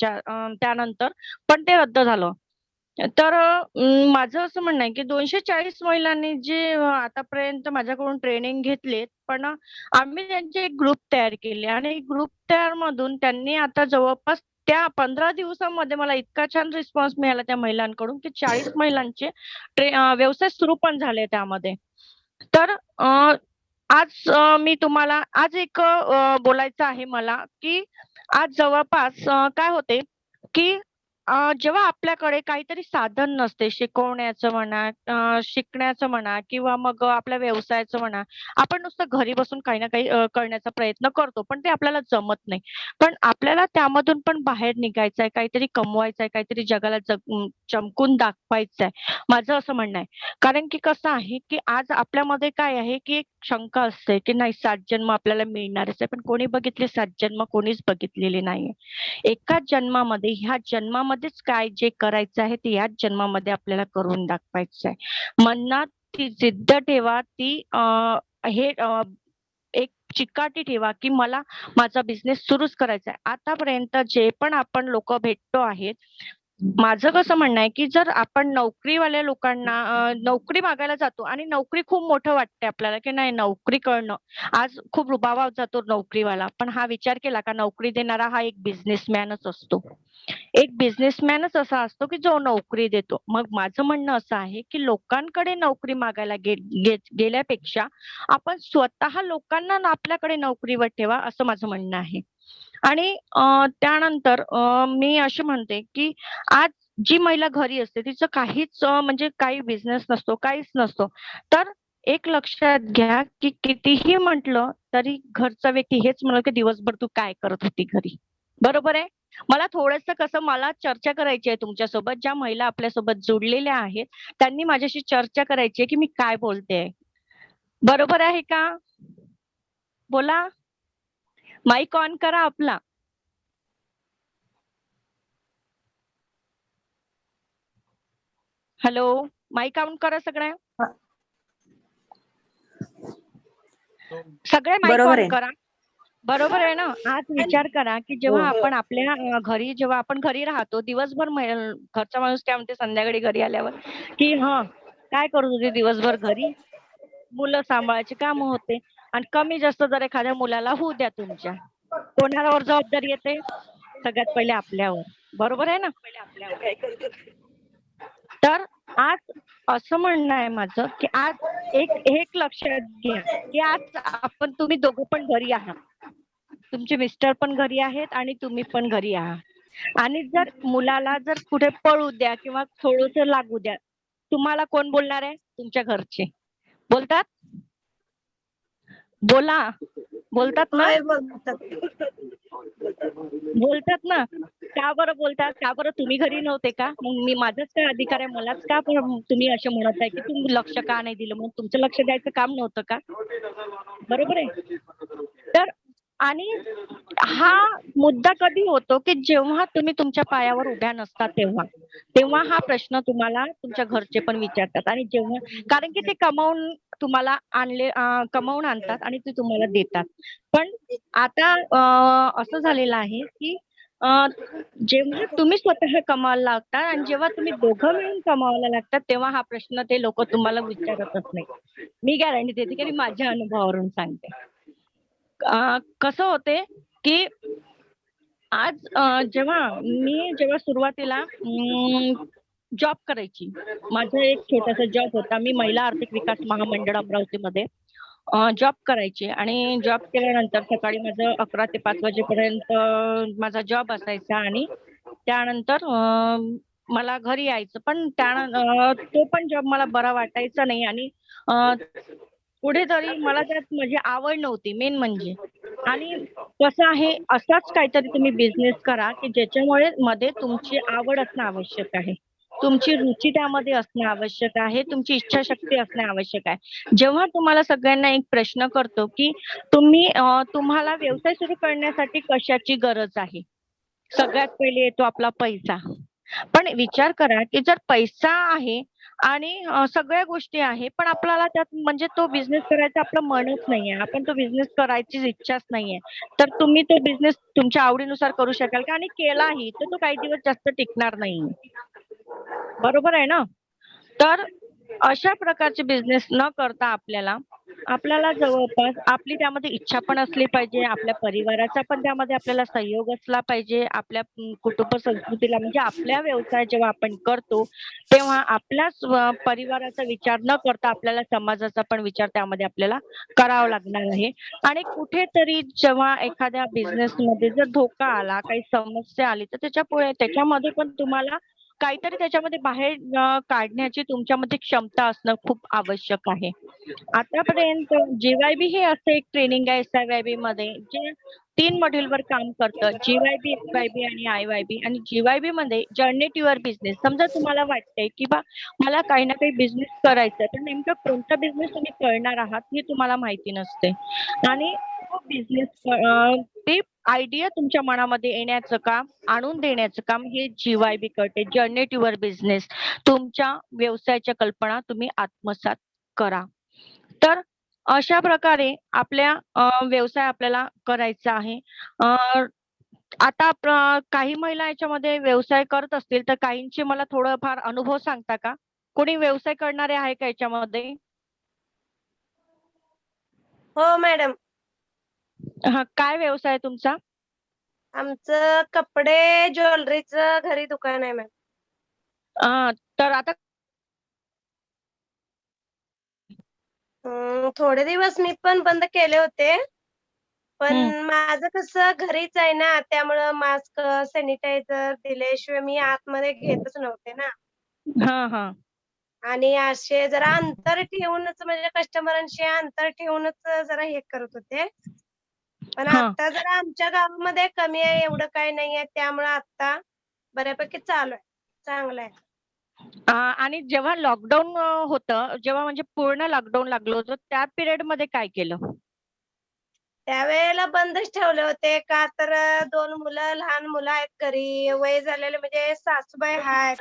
त्यानंतर, पण ते रद्द झालं. तर माझं असं म्हणणं आहे, की 240 महिलांनी जे आतापर्यंत माझ्याकडून ट्रेनिंग घेतलेत, पण आम्ही त्यांचे एक ग्रुप तयार केले आणि ग्रुप तयारमधून त्यांनी आता जवळपास त्या 15 दिवसामध्ये मला इतका छान रिस्पॉन्स मिळाला त्या महिलांकडून, की 40 महिलांचे व्यवसाय सुरू पण झाले त्यामध्ये. तर आज मी तुम्हाला आज एक बोलायचं आहे मला, की आज जवळपास काय होते, की जेव्हा आपल्याकडे काहीतरी साधन नसते शिकवण्याचं म्हणा, शिकण्याचं म्हणा किंवा मग आपल्या व्यवसायाचं म्हणा, आपण नुसतं घरी बसून काही ना काही करण्याचा प्रयत्न करतो, पण ते आपल्याला जमत नाही. पण आपल्याला त्यामधून पण बाहेर निघायचं आहे, काहीतरी कमवायचं आहे, काहीतरी जगाला चमकून दाखवायचं आहे. माझं असं म्हणणं आहे. कारण की कसं आहे, की आज आपल्यामध्ये काय आहे, की एक शंका असते, की नाही 7 जन्म आपल्याला मिळणारच आहे. पण कोणी बघितले 7 जन्म कोणीच बघितलेले नाहीये. एकाच जन्मामध्ये ह्या जन्मामध्येच काय जे करायचं आहे ते याच जन्मामध्ये आपल्याला करून दाखवायचं आहे. मनात ती जिद्द ठेवा, ती हे एक चिकाटी ठेवा, की मला माझा बिझनेस सुरूच करायचा आहे. आतापर्यंत जे पण आपण लोकं भेटतो आहेत, माझं कसं म्हणणं आहे, की जर आपण नोकरीवाल्या लोकांना नोकरी मागायला जातो आणि नोकरी खूप मोठं वाटते आपल्याला, की नाही नोकरी करणं. आज खूप रुबावात जातो नोकरीवाला. पण हा विचार केला का नोकरी देणारा हा एक बिझनेसमॅनच असतो. एक बिझनेसमॅनच असा असतो, की जो नोकरी देतो. मग माझं म्हणणं असं आहे, की लोकांकडे नोकरी मागायला गेल्यापेक्षा आपण स्वतः लोकांना आपल्याकडे नोकरीवर ठेवा, असं माझं म्हणणं आहे. आणि त्यानंतर मी अशी म्हणते, की आज जी महिला घरी असते तिचं काहीच म्हणजे काही बिझनेस नसतो, काहीच नसतो. तर एक लक्षात घ्या, की कितीही म्हटलं तरी घरचा व्यक्ती हेच म्हणेल, की दिवसभर तू काय करत होती घरी? बरोबर आहे? मला थोडंसं कसं मला चर्चा करायची आहे तुमच्यासोबत. ज्या महिला आपल्यासोबत जोडलेल्या आहेत, त्यांनी माझ्याशी चर्चा करायची आहे, की मी काय बोलतेय. बरोबर आहे का? बोला. माईक ऑन करा आपला. हॅलो, माईक ऑन करा सगळ्या. सगळे माईक बरोबर ऑन आहे. करा. बरोबर आहे ना? आज विचार करा, की जेव्हा आपण आपल्या घरी जेव्हा आपण घरी राहतो, दिवसभर घरचा माणूस काय म्हणते संध्याकाळी घरी आल्यावर, की काय करत होती दिवसभर घरी? मुलं सांभाळायची कामं होते आणि कमी जास्त जर एखाद्या मुलाला होऊ द्या तुमच्या. कोणावर जबाबदारी येते? सगळ्यात पहिले आपल्यावर. बरोबर आहे ना? तर आज असं म्हणणं आहे माझं, की आज एक लक्षात घ्या, की आज तुम्ही दोघं पण घरी आहात. तुमचे मिस्टर पण घरी आहेत आणि तुम्ही पण घरी आहात. आणि जर मुलाला जर कुठे पळू द्या किंवा थोडंसं लागू द्या, तुम्हाला कोण बोलणार आहे? तुमच्या घरचे. बोलतात? बोला. बोलतात ना? काय बोलतात? बोलतात ना. का बरं बोलतात? का बरं तुम्ही घरी नव्हते का? मग माझाच काय अधिकार आहे? मलाच का तुम्ही असे म्हणत आहे, की तुम्ही लक्ष का नाही दिलं? मग तुमचं लक्ष द्यायचं काम नव्हतं का? बरोबर आहे. तर आणि हा मुद्दा कधी होतो, की जेव्हा तुम्ही तुमच्या पायावर उभ्या नसता तेव्हा. तेव्हा हा प्रश्न तुम्हाला तुमच्या घरचे पण विचारतात आणि जेव्हा कारण की ते कमावून तुम्हाला कमावून आणतात आणि ते तुम्हाला देतात. पण आता असं झालेलं आहे, की अ, जेव्हा तुम्ही स्वतः कमवायला लागता आणि जेव्हा तुम्ही दोघं मिळून कमवायला लागतात, तेव्हा हा प्रश्न ते लोकं तुम्हाला विचारतच नाही. मी गॅरंटी देते, की मी माझ्या अनुभवावरून सांगते. कसं होते, की आज जेव्हा सुरुवातीला जॉब करायची. माझा एक छोटासा जॉब होता. मी महिला आर्थिक विकास महामंडळ अमरावतीमध्ये जॉब करायचे आणि जॉब केल्यानंतर सकाळी माझं 11 ते 5 वाजेपर्यंत माझा जॉब असायचा आणि त्यानंतर मला घरी यायचं. पण तो पण जॉब मला बरा वाटायचा नाही आणि अ, कुठेतरी मला त्यात माझी आवड नव्हती मेन म्हणजे. आणि कसं आहे, असाच काहीतरी तुम्ही बिझनेस करा, की ज्याच्यामुळे मध्ये तुमची आवड असणं आवश्यक आहे. तुमची रुची त्यामध्ये असणं आवश्यक आहे. तुमची इच्छाशक्ती असणं आवश्यक आहे. जेव्हा तुम्हाला सगळ्यांना एक प्रश्न करतो, की तुम्हाला व्यवसाय सुरू करण्यासाठी कशाची गरज आहे? सगळ्यात पहिले येतो आपला पैसा. पण विचार करा, की जर पैसा आहे आणि सगळ्या गोष्टी आहे, पण आपल्याला त्यात म्हणजे तो बिझनेस करायचं आपलं मनच नाहीये. आपण तो बिझनेस करायचीच इच्छाच नाहीये. तर तुम्ही तो बिझनेस तुमच्या आवडीनुसार करू शकाल का? आणि केलाही तर तो काही दिवस जास्त टिकणार नाही. बरोबर आहे ना? तर अशा प्रकारचे बिझनेस न करता आपल्याला जवळपास आपली त्यामध्ये इच्छा पण असली पाहिजे, आपल्या परिवाराचा पण त्यामध्ये आपल्याला सहयोग असला पाहिजे, आपल्या कुटुंब संस्कृतीला म्हणजे आपल्या व्यवसाय जेव्हा आपण करतो, तेव्हा आपल्याच परिवाराचा विचार न करता आपल्याला समाजाचा पण विचार त्यामध्ये आपल्याला करावा लागणार आहे. आणि कुठेतरी जेव्हा एखाद्या बिझनेसमध्ये जर धोका आला, काही समस्या आली, तर त्याच्यामध्ये पण तुम्हाला काहीतरी त्याच्यामध्ये बाहेर काढण्याची तुमच्यामध्ये क्षमता असणं खूप आवश्यक आहे. आतापर्यंत जी-वाय-बी हे असं एक ट्रेनिंग आहे एस-वाय-बी मध्ये जे 3 मॉड्यूलवर काम करतं. जी-वाय-बी, एस-वाय-बी आणि आय-वाय-बी आणि जी-वाय-बी मध्ये जर्नी टू युअर बिझनेस. समजा तुम्हाला वाटतंय, की मला काही ना काही बिझनेस करायचा आहे, पण नेमका कोणता बिझनेस तुम्ही करणार आहात हे तुम्हाला माहिती नसते. आणि तो बिझनेस ते आयडिया तुमच्या मनामध्ये येण्याचं काम, आणून देण्याचं काम हे जी-वाय-बी करते. Journey to your business. तुमच्या व्यवसायाच्या कल्पना तुम्ही आत्मसात करा. तर अशा प्रकारे आपल्या व्यवसाय आपल्याला करायचा आहे. अ, आता काही महिला याच्यामध्ये व्यवसाय करत असतील, तर काहींचे मला थोडंफार अनुभव सांगता का? कोणी व्यवसाय करणारे आहे का याच्यामध्ये? हो मॅडम. हां, काय व्यवसाय आहे तुमचा? आमचं कपडे ज्वेलरीचं घरी दुकान आहे मॅम. तर आता थोडे दिवस मी पण बंद केले होते. पण हं. माझं कसं घरीच आहे ना, त्यामुळं मास्क, सॅनिटायझर दिल्याशिवाय मी आतमध्ये घेतच नव्हते ना. हां, हां. आणि असे जरा अंतर ठेवूनच म्हणजे कस्टमरांशी अंतर ठेवूनच जरा हे करत होते. पण हां. आता जरा आमच्या गावामध्ये कमी आहे, एवढं काही नाहीये. त्यामुळं आता बऱ्यापैकी चालू आहे. चांगलं आहे. आणि जेव्हा लॉकडाऊन होतं, जेव्हा म्हणजे पूर्ण लॉकडाऊन लागलं होतं, त्या पिरियडमध्ये काय केलं? त्यावेळेला बंदच ठेवले होते का तर 2 मुलं, लहान मुलं आहेत घरी, वय झालेले म्हणजे सासूबाई आहेत.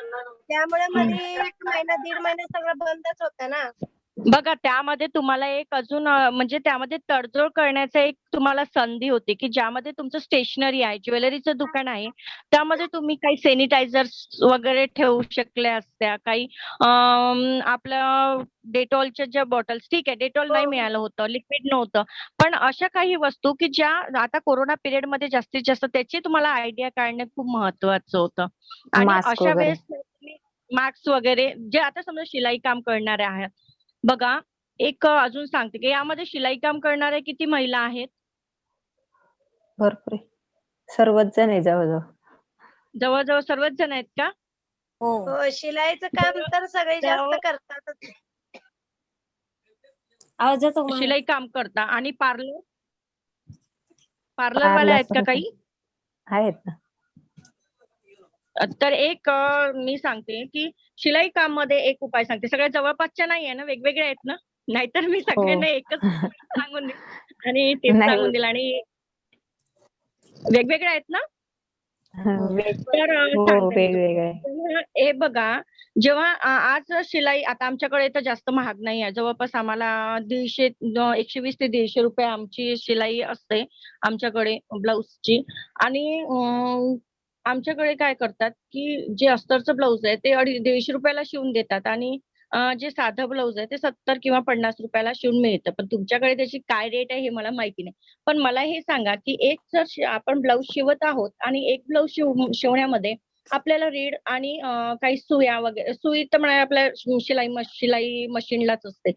त्यामुळे मध्ये 1 महिना, दीड महिना सगळं बंदच होतं ना. बघा त्यामध्ये तुम्हाला एक अजून म्हणजे त्यामध्ये तडजोड करण्याचा एक तुम्हाला संधी होती, की ज्यामध्ये तुमचं स्टेशनरी आहे, ज्वेलरीचं दुकान आहे, त्यामध्ये तुम्ही काही सॅनिटायझर्स वगैरे ठेवू शकल्या असत्या. काही आपलं डेटॉलच्या ज्या बॉटल्स ठीक आहे, डेटॉल हो, नाही हो. मिळालं होतं, लिक्विड नव्हतं. पण अशा काही वस्तू, की ज्या आता कोरोना पिरियडमध्ये जास्तीत जास्त त्याची तुम्हाला आयडिया काढणं खूप महत्त्वाचं होतं. आणि मास्क अशा वगैरे. वेळेस तुम्ही मास्क वगैरे जे आता समजा शिलाई काम करणारे आहेत. बघा, एक अजून सांगते, की यामध्ये शिलाई काम करणाऱ्या किती महिला आहेत? भरपूर आहे. सर्वच जण आहे जवळ-जवळ. जवळ-जवळ सर्वच जण आहेत का? हो. हो, शिलाईचं काम तर सगळे जास्त तर करतातच. आवाज येतो का माझा? शिलाई काम करता आणि पार्लरवाल्या आहेत का पार्लर काही? आहेत ना. तर एक मी सांगते, की शिलाई काममध्ये एक उपाय सांगते. सगळ्या जवळपासच्या नाहीये ना, वेगवेगळ्या आहेत ना? नाहीतर मी हो. सगळ्यांना एकच सांगून देईल आणि तेच नाही. सांगून देईल आणि वेगवेगळ्या आहेत ना? हं, तर हो, सांगते मी वेगवेगळं आहे. तुम्हाला. हे बघा, जेव्हा आज शिलाई आता आमच्याकडे तर जास्त महाग नाही आहे. जवळपास आम्हाला 120 ते ₹150 आमची शिलाई असते आमच्याकडे ब्लाउजची आणि आमच्याकडे काय करतात, की जे अस्तरचं ब्लाउज आहे ते ₹150 ला शिवून देतात आणि जे साधं ब्लाउज आहे ते 70 किंवा ₹50 ला शिवून मिळतं. पण तुमच्याकडे त्याची काय रेट आहे हे मला माहिती नाही. पण मला हे सांगा, की एक जर आपण ब्लाउज शिवत आहोत आणि एक ब्लाउज शिवण्यामध्ये आपल्याला रीड आणि काही सुया वगैरे, सुई तर म्हणा आपल्या शिलाई मशीनलाच असते.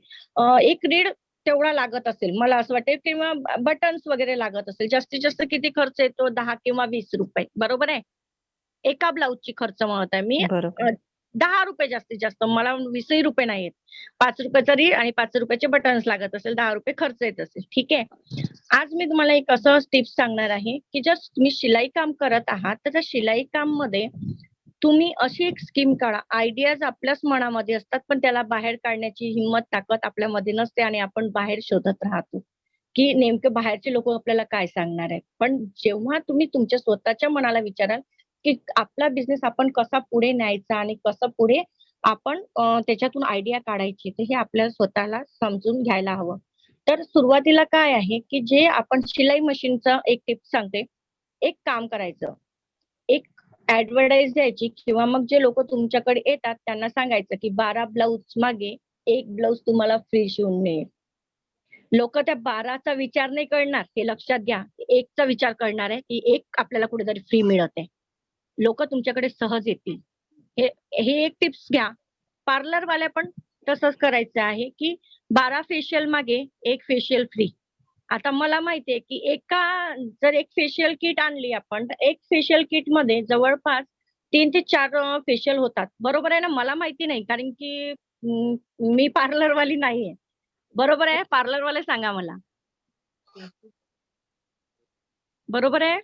एक रीड तेवढा लागत असेल मला असं वाटतं, किंवा बटन्स वगैरे लागत असेल. जास्तीत जास्त किती खर्च येतो? 10 किंवा 20 रुपये, बरोबर आहे? एका ब्लाऊजची खर्च म्हणत आहे मी. बरोबर. 10 रुपये जास्तीत जास्त, मला 20 रुपये नाही येत. 5 रुपयाचा रीड आणि 5 रुपयाचे बटन्स लागत असेल, 10 रुपये खर्च येत असेल, ठीक आहे. आज मी तुम्हाला एक असं टिप्स सांगणार आहे, की जर तुम्ही शिलाई काम करत आहात, तर त्या शिलाई काम मध्ये तुम्ही अशी एक स्कीम काढा. आयडियाज आपल्याच मनामध्ये असतात, पण त्याला बाहेर काढण्याची हिंमत, ताकद आपल्यामध्ये नसते आणि आपण बाहेर शोधत राहतो, की नेमकं बाहेरचे लोक आपल्याला काय सांगणार आहेत. पण जेव्हा तुम्ही तुमच्या स्वतःच्या मनाला विचाराल, की आपला बिझनेस आपण कसा पुढे न्यायचा आणि कसं पुढे आपण त्याच्यातून आयडिया काढायची, तर हे आपल्याला स्वतःला समजून घ्यायला हवं. तर सुरुवातीला काय आहे, की जे आपण शिलाई मशीनचं एक टिप सांगते. एक काम करायचं, एक ऍडव्हर्टाईज द्यायची, किंवा मग जे लोक तुमच्याकडे येतात त्यांना सांगायचं, की 12 ब्लाऊज मागे 1 ब्लाऊज तुम्हाला फ्री शिवून मिळेल. लोक त्या 12चा विचार नाही करणार, हे लक्षात घ्या. 1चा विचार करणार आहे, की 1 आपल्याला कुठेतरी फ्री मिळत आहे. लोक तुमच्याकडे सहज येतील. हे हे एक टिप्स घ्या. पार्लर वाल्या पण तसंच करायचं आहे, की 12 फेशियल मागे 1 फेशियल फ्री. आता मला माहितीये, की जर एक फेशियल किट आणली आपण, तर एक फेशियल किट मध्ये जवळपास 3 ते 4 फेशियल होतात. बरोबर आहे ना? मला माहिती नाही, कारण की मी पार्लरवाली नाहीये. बरोबर आहे? पार्लरवाले सांगा मला. बरोबर आहे?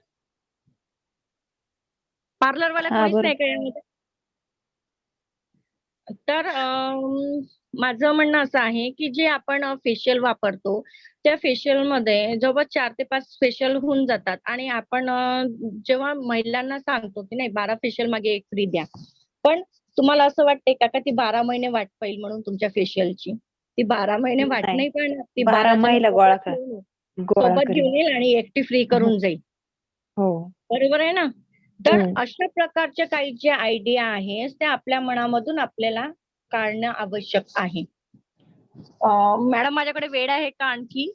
पार्लरवाल्या हा कोणीच बरोबर. नाही का यामध्ये? तर माझं म्हणणं असं आहे, की जे आपण फेशियल वापरतो, त्या फेशियलमध्ये जवळपास 4 ते 5 फेशियल होऊन जातात आणि आपण जेव्हा महिलांना सांगतो, की नाही 12 फेशियल मागे 1 फ्री द्या. पण तुम्हाला असं वाटतंय का, ती 12 महिने वाट पाहिल म्हणून तुमच्या फेशियलची? ती 12 महिने वाट नाही. नाही पाहणार. ती 12 12 महिला गोळा कर. गोळा सोबत करेल. घेऊन येईल आणि एकटी फ्री करून जाईल. हो. बरोबर आहे ना? तर हम्म. अशा प्रकारच्या काही ज्या आयडिया आहेत, त्या आपल्या मनामधून आपल्याला काढणं आवश्यक आहे. मॅडम माझ्याकडे वेळ आहे का आणखी?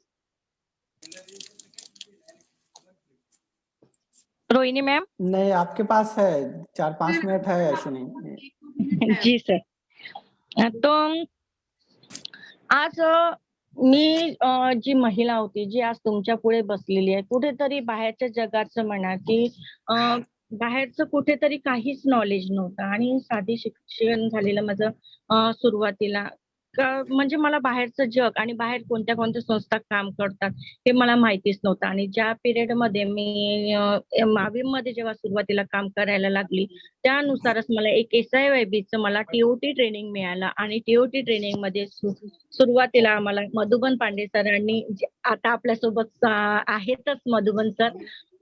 रोहिणी मॅम? नहीं, आपके पास है 4-5 मिनट है, ऐसे नहीं. जी सर. तो आज मी जी महिला होती, जी आज तुमच्या पुढे बसलेली आहे, कुठेतरी बाहेरच्या जगाचं म्हणा, की बाहेरचं कुठेतरी काहीच नॉलेज नव्हतं आणि साधी शिक्षण झालेलं माझं सुरुवातीला. म्हणजे मला बाहेरचं जग आणि बाहेर कोणत्या कोणत्या संस्था काम करतात हे मला माहितीच नव्हतं. आणि ज्या पिरियडमध्ये मी मध्ये जेव्हा सुरुवातीला काम करायला लागली, त्यानुसारच मला एक SIYBचं मला TOT ट्रेनिंग मिळालं आणि TOT ट्रेनिंगमध्ये सुरुवातीला आम्हाला मधुबन पांडे सरांनी, आता आपल्यासोबत आहेतच मधुबन सर,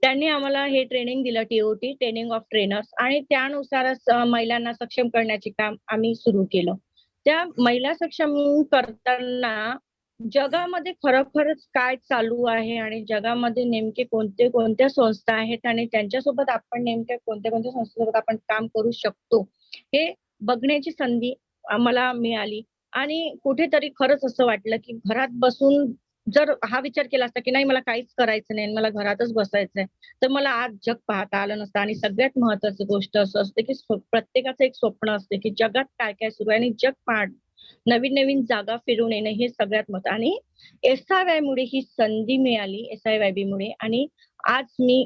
त्यांनी आम्हाला हे ट्रेनिंग दिलं, TOT ट्रेनिंग ऑफ ट्रेनर्स, आणि त्यानुसारच महिलांना सक्षम करण्याचे काम आम्ही सुरू केलं. त्या महिला सक्षम करताना जगामध्ये खरोखरच काय चालू आहे आणि जगामध्ये नेमके कोणत्या संस्था आहेत आणि त्यांच्यासोबत आपण नेमक्या कोणत्या संस्थेसोबत आपण काम करू शकतो, हे बघण्याची संधी आम्हाला मिळाली. आणि कुठेतरी खरंच असं वाटलं, की घरात बसून जर हा विचार केला असता, की नाही मला काहीच करायचं नाही, मला घरातच बसायचंय, तर मला आज जग पाहता आलं नसतं. आणि सगळ्यात महत्वाची गोष्ट असं असते, की प्रत्येकाचं एक स्वप्न असते, की जगात काय काय सुरू आहे आणि जग पाहणं, नवीन नवीन जागा फिरून येणं, हे सगळ्यात महत्व. आणि SIY मुळे ही संधी मिळाली, SIYB मुळे. आणि आज मी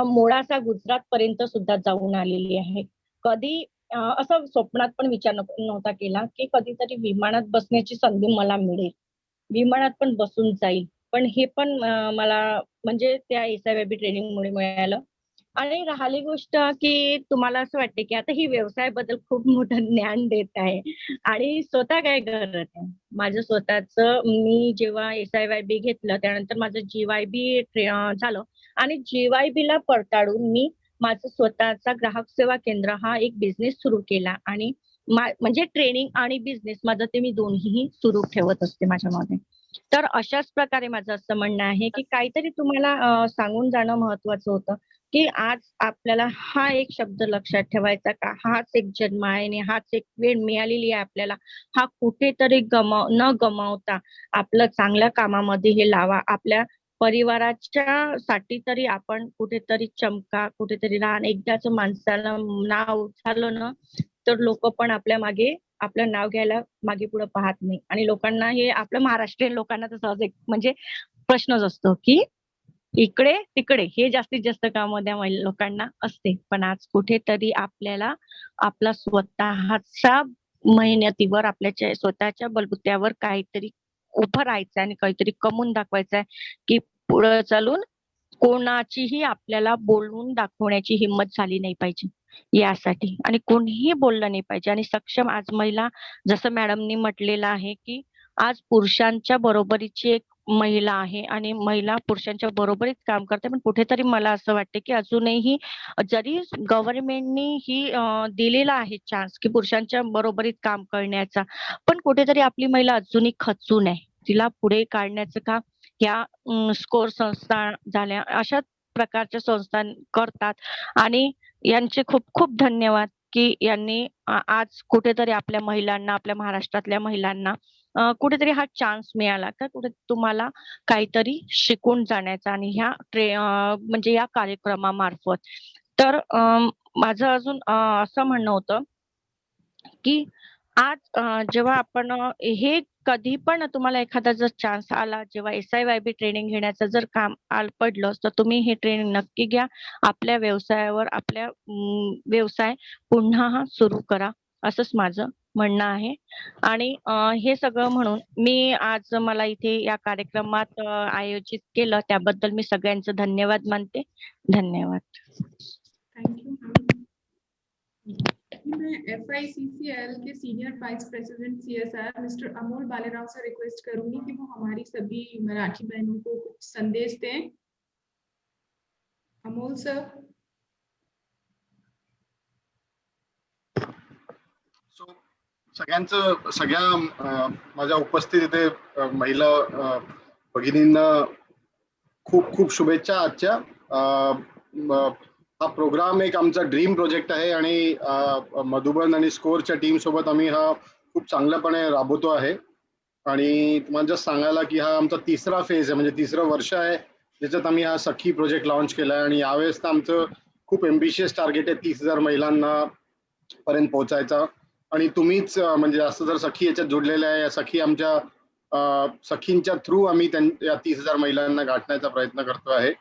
मोडासा गुजरात पर्यंत सुद्धा जाऊन आलेली आहे. कधी असं स्वप्नात पण विचार नव्हता केला, की कधीतरी विमानात बसण्याची संधी मला मिळेल, विमानात पण बसून जाईल. पण हे पण मला म्हणजे त्या SIYB ट्रेनिंगमुळे मिळालं. आणि राहिली गोष्ट, की तुम्हाला असं वाटते, की आता ही व्यवसायाबद्दल खूप मोठं ज्ञान देत आहे आणि स्वतः काय करत आहे. माझं स्वतःचं मी जेव्हा SIYB घेतलं, त्यानंतर माझं GYB झालं आणि GYBला पडताळून मी माझं स्वतःचा ग्राहक सेवा केंद्र हा एक बिझनेस सुरू केला. आणि म्हणजे ट्रेनिंग आणि बिझनेस माझं ते मी दोन्हीही सुरू ठेवत असते माझ्यामध्ये. तर अशाच प्रकारे माझं असं म्हणणं आहे, की काहीतरी तुम्हाला सांगून जाणं महत्वाचं होतं, की आज आपल्याला हा एक शब्द लक्षात ठेवायचा, का हाच एक जन्म आहे आणि हाच एक वेळ मिळालेली आहे आपल्याला. हा कुठेतरी न गमावता आपलं चांगल्या कामामध्ये हे लावा. आपल्या परिवाराच्या साठी तरी आपण कुठेतरी चमका, कुठेतरी लहान एकदाच माणसाला नाव झालं ना, तर लोक पण आपल्या मागे आपलं नाव घ्यायला मागे पुढे पाहत नाही. आणि लोकांना हे आपल्या महाराष्ट्रीयन लोकांना तर सहज एक म्हणजे प्रश्नच असतो की इकडे तिकडे हे जास्तीत जास्त काम त्या लोकांना असते. पण आज कुठेतरी आपल्याला आपला स्वतःच्या मेहनतीवर आपल्या स्वतःच्या बलबुत्यावर काहीतरी उभं राहायचं आणि काहीतरी कमवून दाखवायचं आहे की पुढे चालून कोणाचीही आपल्याला बोलून दाखवण्याची हिंमत झाली नाही पाहिजे यासाठी. आणि कोणीही बोललं नाही पाहिजे. आणि सक्षम आज महिला, जसं मॅडमनी म्हटलेलं आहे की आज पुरुषांच्या बरोबरीची एक महिला आहे आणि महिला पुरुषांच्या बरोबरीत काम करते. पण कुठेतरी मला असं वाटते की अजूनही जरी गव्हर्नमेंटनी ही दिलेला आहे चान्स की पुरुषांच्या बरोबरीत काम करण्याचा, पण कुठेतरी आपली महिला अजूनही खचून आहे. तिला पुढे काढण्याचं काम या स्कोर संस्था झाल्या अशा प्रकारच्या संस्था करतात. आणि यांचे खूप खूप धन्यवाद की यांनी आज कुठेतरी आपल्या महिलांना, आपल्या महाराष्ट्रातल्या महिलांना कुठेतरी हा चान्स मिळाला का कुठे तुम्हाला काहीतरी शिकून जाण्याचा. आणि ह्या म्हणजे या कार्यक्रमामार्फत तर माझं अजून असं म्हणणं होतं की आज जेव्हा आपण हे कधी पण तुम्हाला एखादा जर चान्स आला, जेव्हा SIYB ट्रेनिंग घेण्याचं जर काम पडलं तर तुम्ही हे ट्रेनिंग नक्की घ्या. आपल्या व्यवसायावर आपल्या व्यवसाय पुन्हा सुरू करा, असंच माझं म्हणणं आहे. आणि हे सगळं म्हणून मी आज मला इथे या कार्यक्रमात आयोजित केलं त्याबद्दल मी सगळ्यांचं धन्यवाद मानते. धन्यवाद. थैंक यू मैं FICCL के senior vice president CSR mister Amol Balerao से रिक्वेस्ट करूंगी कि वो हमारी सभी मराठी बहनों को कुछ संदेश दें. अमोल सर. सगळ्या माझ्या उपस्थित इथे महिला भगिनींना खूप खूप शुभेच्छा आजच्या. हा प्रोग्राम एक आमचा ड्रीम प्रोजेक्ट आहे आणि मधुबन आणि स्कोरच्या टीम सोबत आम्ही हा खूप चांगल्यापणे राबवतो आहे. आणि तुम्हाला जस्ट सांगायला की हा आमचा तिसरा फेज आहे, म्हणजे तिसरं वर्ष आहे ज्याच्यात आम्ही हा सखी प्रोजेक्ट लॉन्च केला आहे. आणि यावेळेस तर आमचं खूप एम्बिशियस टार्गेट आहे 30,000 महिलांना पर्यंत पोहोचायचा. आणि तुम्हीच म्हणजे जास्त जर सखी याच्यात जोडलेल्या आहे, सखी आमच्या सखींच्या थ्रू आम्ही या 30,000 महिलांना गाठण्याचा प्रयत्न करतो आहे.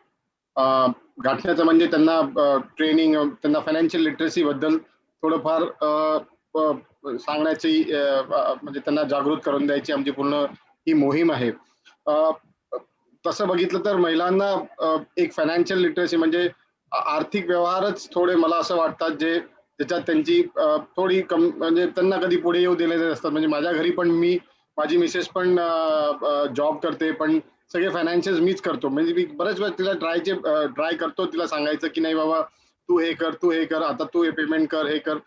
गाठण्याचं म्हणजे त्यांना ट्रेनिंग, त्यांना फायनान्शियल लिटरसी बद्दल थोडंफार सांगण्याची म्हणजे त्यांना जागृत करून द्यायची आमची पूर्ण ही मोहीम आहे. तसं बघितलं तर महिलांना एक फायनान्शियल लिटरसी म्हणजे आर्थिक व्यवहारच थोडे मला असं वाटतात जे त्याच्यात त्यांची थोडी म्हणजे त्यांना कधी पुढे येऊ दिलेले असतात. म्हणजे माझ्या घरी पण माझी मिसेस पण जॉब करते, पण सगळे फायनान्शियल मीच करतो. म्हणजे मी बऱ्याच वेळा तिला ट्राय करतो तिला सांगायचं की नाही बाबा तू हे कर, आता तू हे पेमेंट कर, हे कर.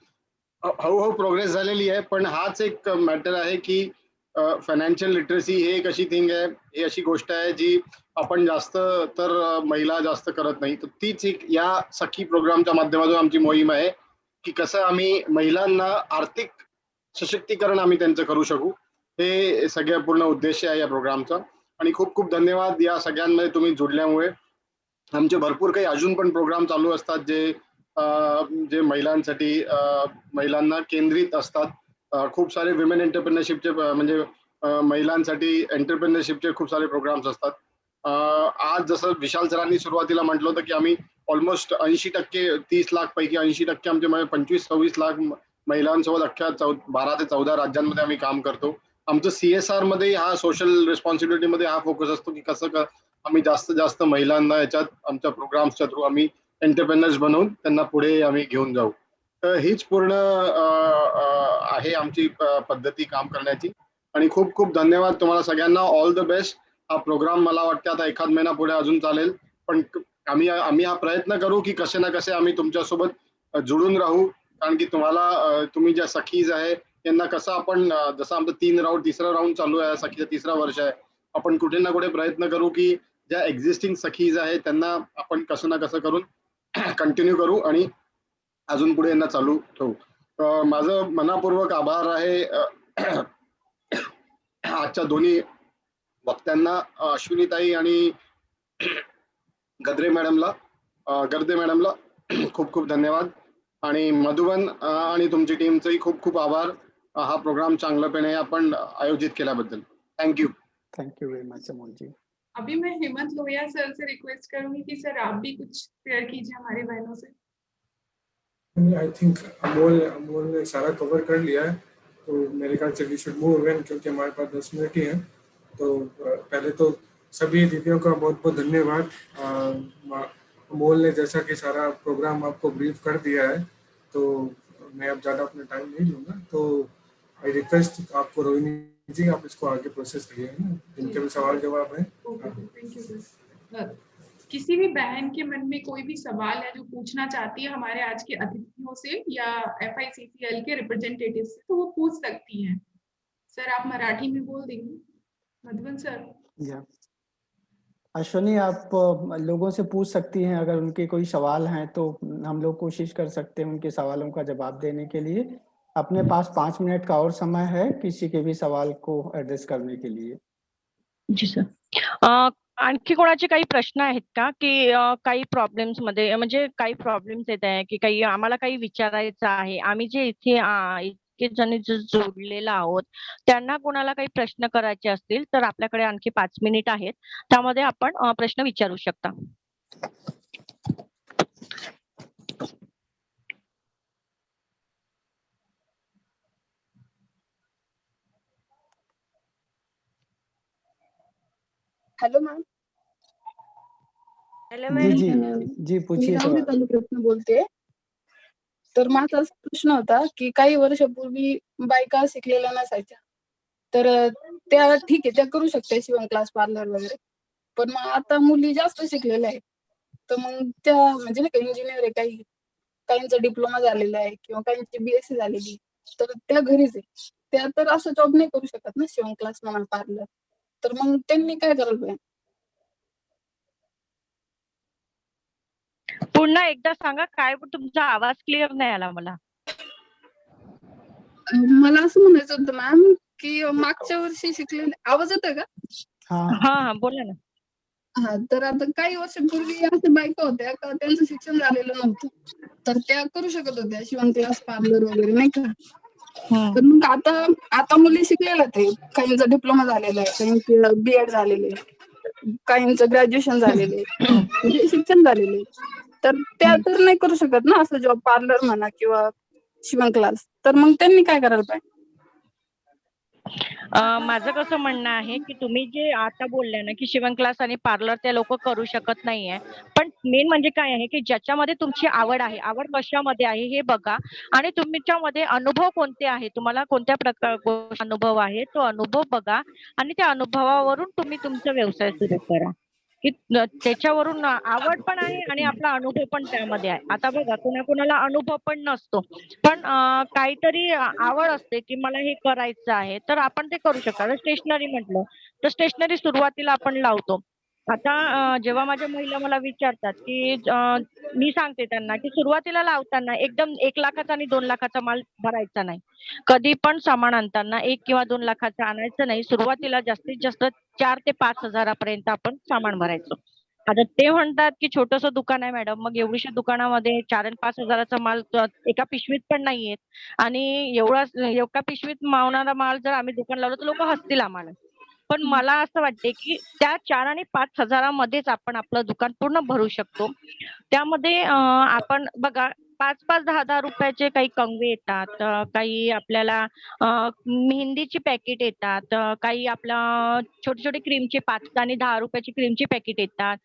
हळूहळू प्रोग्रेस झालेली आहे. पण हाच एक मॅटर आहे की फायनान्शियल लिटरसी हे एक अशी थिंग आहे, ही अशी गोष्ट आहे जी आपण जास्त तर महिला जास्त करत नाही. तर तीच एक या सखी प्रोग्रामच्या माध्यमातून आमची मोहीम आहे की कसं आम्ही महिलांना आर्थिक सशक्तीकरण आम्ही त्यांचं करू शकू, हे सगळ्या पूर्ण उद्देश आहे या प्रोग्रामचा. आणि खूप खूप धन्यवाद या सगळ्यांमध्ये तुम्ही जुडल्यामुळे. आमचे भरपूर काही अजून पण प्रोग्राम चालू असतात जे महिलांसाठी महिलांना केंद्रित असतात. खूप सारे विमेन एंटरप्रेन्योरशिपचे म्हणजे महिलांसाठी एंटरप्रेन्योरशिपचे खूप सारे प्रोग्राम्स असतात. आज जसं विशाल सरांनी सुरुवातीला म्हटलं होतं की आम्ही ऑलमोस्ट 80% 30 लाख पैकी 80% आमचे 25-26 लाख महिलांसोबत अख्ख्या 12 ते 14 राज्यांमध्ये आम्ही काम करतो. आमचं CSR मध्ये हा सोशल रिस्पॉन्सिबिलिटी मध्ये हा फोकस असतो की कसं आम्ही जास्तीत जास्त महिलांना याच्यात आमच्या प्रोग्राम्सच्या थ्रू आम्ही एंटरप्रेन्योर्स बनवून त्यांना पुढे आम्ही घेऊन जाऊ. तर हीच पूर्ण आहे आमची पद्धती काम करण्याची. आणि खूप खूप धन्यवाद तुम्हाला सगळ्यांना. All the best. हा प्रोग्राम मला वाटतं आता एखाद महिना पुढे अजून चालेल, पण आम्ही हा प्रयत्न करू की कसे ना कसे आम्ही तुमच्यासोबत जुळून राहू. कारण की तुम्ही ज्या सखीज आहे त्यांना कसं आपण जसं आमचं तिसरा राऊंड चालू आहे, सखीचं तिसरा वर्ष आहे, आपण कुठे ना कुठे प्रयत्न करू की ज्या एक्झिस्टिंग सखीज आहे त्यांना आपण कसं ना कसं करून कंटिन्यू करू आणि अजून पुढे यांना चालू ठेवू. माझं मनापूर्वक आभार आहे आजच्या दोन्ही वक्त्यांना, अश्विनीताई आणि गर्दे मॅडमला खूप खूप धन्यवाद आणि मधुबन आणि तुमची टीमचंही खूप खूप आभार हा प्रोग्राम चांगल्यापणे आपण आयोजित केल्याबद्दल. Thank you. Thank you very much Amol ji. अभी मैं हेमंत लोहिया सर से रिक्वेस्ट करूंगी कि सर आप भी कुछ शेयर कीजिए हमारे बहनों से. आई थिंक अमोल ने सारा कवर कर लिया है, तो मेरे ख्याल से वी शुड मूव अगेन, क्योंकि हमारे पास 10 मिनट ही है. तो पहले तो सभी दीदियों का बहुत बहुत धन्यवाद. अमोल ने जैसा कि सारा प्रोग्राम आपको ब्रीफ कर दिया है, तो मैं अब ज़्यादा अपना टाइम नहीं लूँगा. तो आई रिक्वेस्ट आपको रोहिणी जी, आप इसको आगे प्रोसेस करिए ना, जिनके भी सवाल जवाब है. Thank you sir. किसी भी बहन के मन में कोई भी सवाल है जो पूछना चाहती है हमारे आज के अतिथियों से या FICCL के रिप्रेजेंटेटिव से, तो वो पूछ सकती हैं. सर आप मराठी में बोल देंगे. मधुबन सर. या अश्विनी, आप लोगों से पूछ सकती हैं अगर उनके कोई सवाल हैं, तो हम लोग कोशिश कर सकते हैं उनके सवालों का जवाब देने के लिए. अपने पास 5 मिनिट का और समय है किसी के भी सवाल को एड्रेस करने के लिए. जी सर. आणखी कोणाचे काही प्रश्न आहेत का, की काही प्रॉब्लेम्स मध्ये म्हणजे काही प्रॉब्लेम्स येत आहे, की काही आम्हाला काही विचारायचं आहे. आम्ही जे इथे इतके जण जे जोडलेलो आहोत, त्यांना कोणाला काही प्रश्न करायचे असतील, तर आपल्याकडे आणखी 5 मिनिट आहेत. त्यामध्ये आपण प्रश्न विचारू शकता. Hello ma'am. हॅलो जी मॅम. जी जी पूछिए मी सवाल. तालुक्यातून बोलते. तर माझा असा प्रश्न होता की काही वर्षापूर्वी बायका शिकलेल्या नसायच्या, तर त्या ठीक आहे, त्या करू शकतात शिवण क्लास, पार्लर वगैरे. पण मग आता मुली जास्त शिकलेल्या आहेत, तर मग त्या म्हणजे नाही का इंजिनियर आहे, काहींचा डिप्लोमा झालेला आहे किंवा काहींची BSc झालेली, तर त्या घरीच आहे. त्या तर असं जॉब नाही करू शकत ना, शिवण क्लास म्हणा, पार्लर. तर मग त्यांनी काय करायला पाहिजे? पुन्हा एकदा सांगा, काय तुमचा आवाज क्लिअर नाही आला मला. मला असं म्हणायचं होतं मॅम, की मागच्या वर्षी शिकलेले, आवाज येतोय का? हा बोला ना. हा, तर आता काही वर्षांपूर्वी अशा बायका होत्या का त्यांचं शिक्षण झालेलं नव्हतं, तर त्या करू शकत होत्या शिवण क्लास, पार्लर वगैरे, नाही का. तर मग आता मुली शिकलेल्या आहेत, काहींचा डिप्लोमा झालेला आहे, काहींचं B.Ed झालेले, काहींचं ग्रॅज्युएशन झालेले, म्हणजे शिक्षण झालेले. तर त्या तर नाही करू शकत ना असं जॉब, पार्लर म्हणा किंवा शिवण क्लास. तर मग त्यांनी काय करायला पाहिजे? माझं कसं म्हणणं आहे, की तुम्ही जे आता बोलल्या ना, की शिवण क्लास आणि पार्लर ते लोकं करू शकत नाहीये. पण मेन म्हणजे काय आहे, की ज्याच्यामध्ये तुमची आवड आहे, आवड कशामध्ये आहे हे बघा आणि तुमच्यामध्ये अनुभव कोणते आहे, तुम्हाला कोणत्या प्रकार अनुभव आहे, तो अनुभव बघा आणि त्या अनुभवावरून तुम्ही तुमचा व्यवसाय सुरू करा. की त्याच्यावरून आवड पण आहे आणि आपला अनुभव पण त्यामध्ये आहे. आता बघा कोणाकोणाला अनुभव पण नसतो. पण काहीतरी आवड असते, की मला हे करायचं आहे, तर आपण ते करू शकतो. आता स्टेशनरी म्हटलं, तर स्टेशनरी सुरुवातीला आपण लावतो. आता जेव्हा माझ्या महिला मला विचारतात, की मी सांगते त्यांना, की सुरुवातीला लावताना एकदम 1 लाखाचा आणि 2 लाखाचा माल भरायचा नाही. कधी पण सामान आणताना 1 किंवा 2 लाखाचं आणायचं नाही. सुरुवातीला जास्तीत जास्त 4 ते 5,000 पर्यंत आपण सामान भरायचं. आता ते म्हणतात, की छोटंसं दुकान आहे मॅडम, मग एवढ्याशा दुकानामध्ये 4 आणि 5,000चा माल एका पिशवीत पण नाही येत आणि एका पिशवीत मावणारा माल जर आम्ही दुकान लावलं, तर लोकं हसतील आम्हाला. पण मला असं वाटते, की त्या 4 आणि 5,000मध्येच आपण आपलं दुकान पूर्ण भरू शकतो. त्यामध्ये आपण बघा 5-5, 10-10 रुपयाचे काही कंगवे येतात, काही आपल्याला मेहंदीची पॅकेट येतात, काही आपलं छोटे-छोटे क्रीमचे 5 आणि 10 रुपयाची क्रीमची पॅकेट येतात.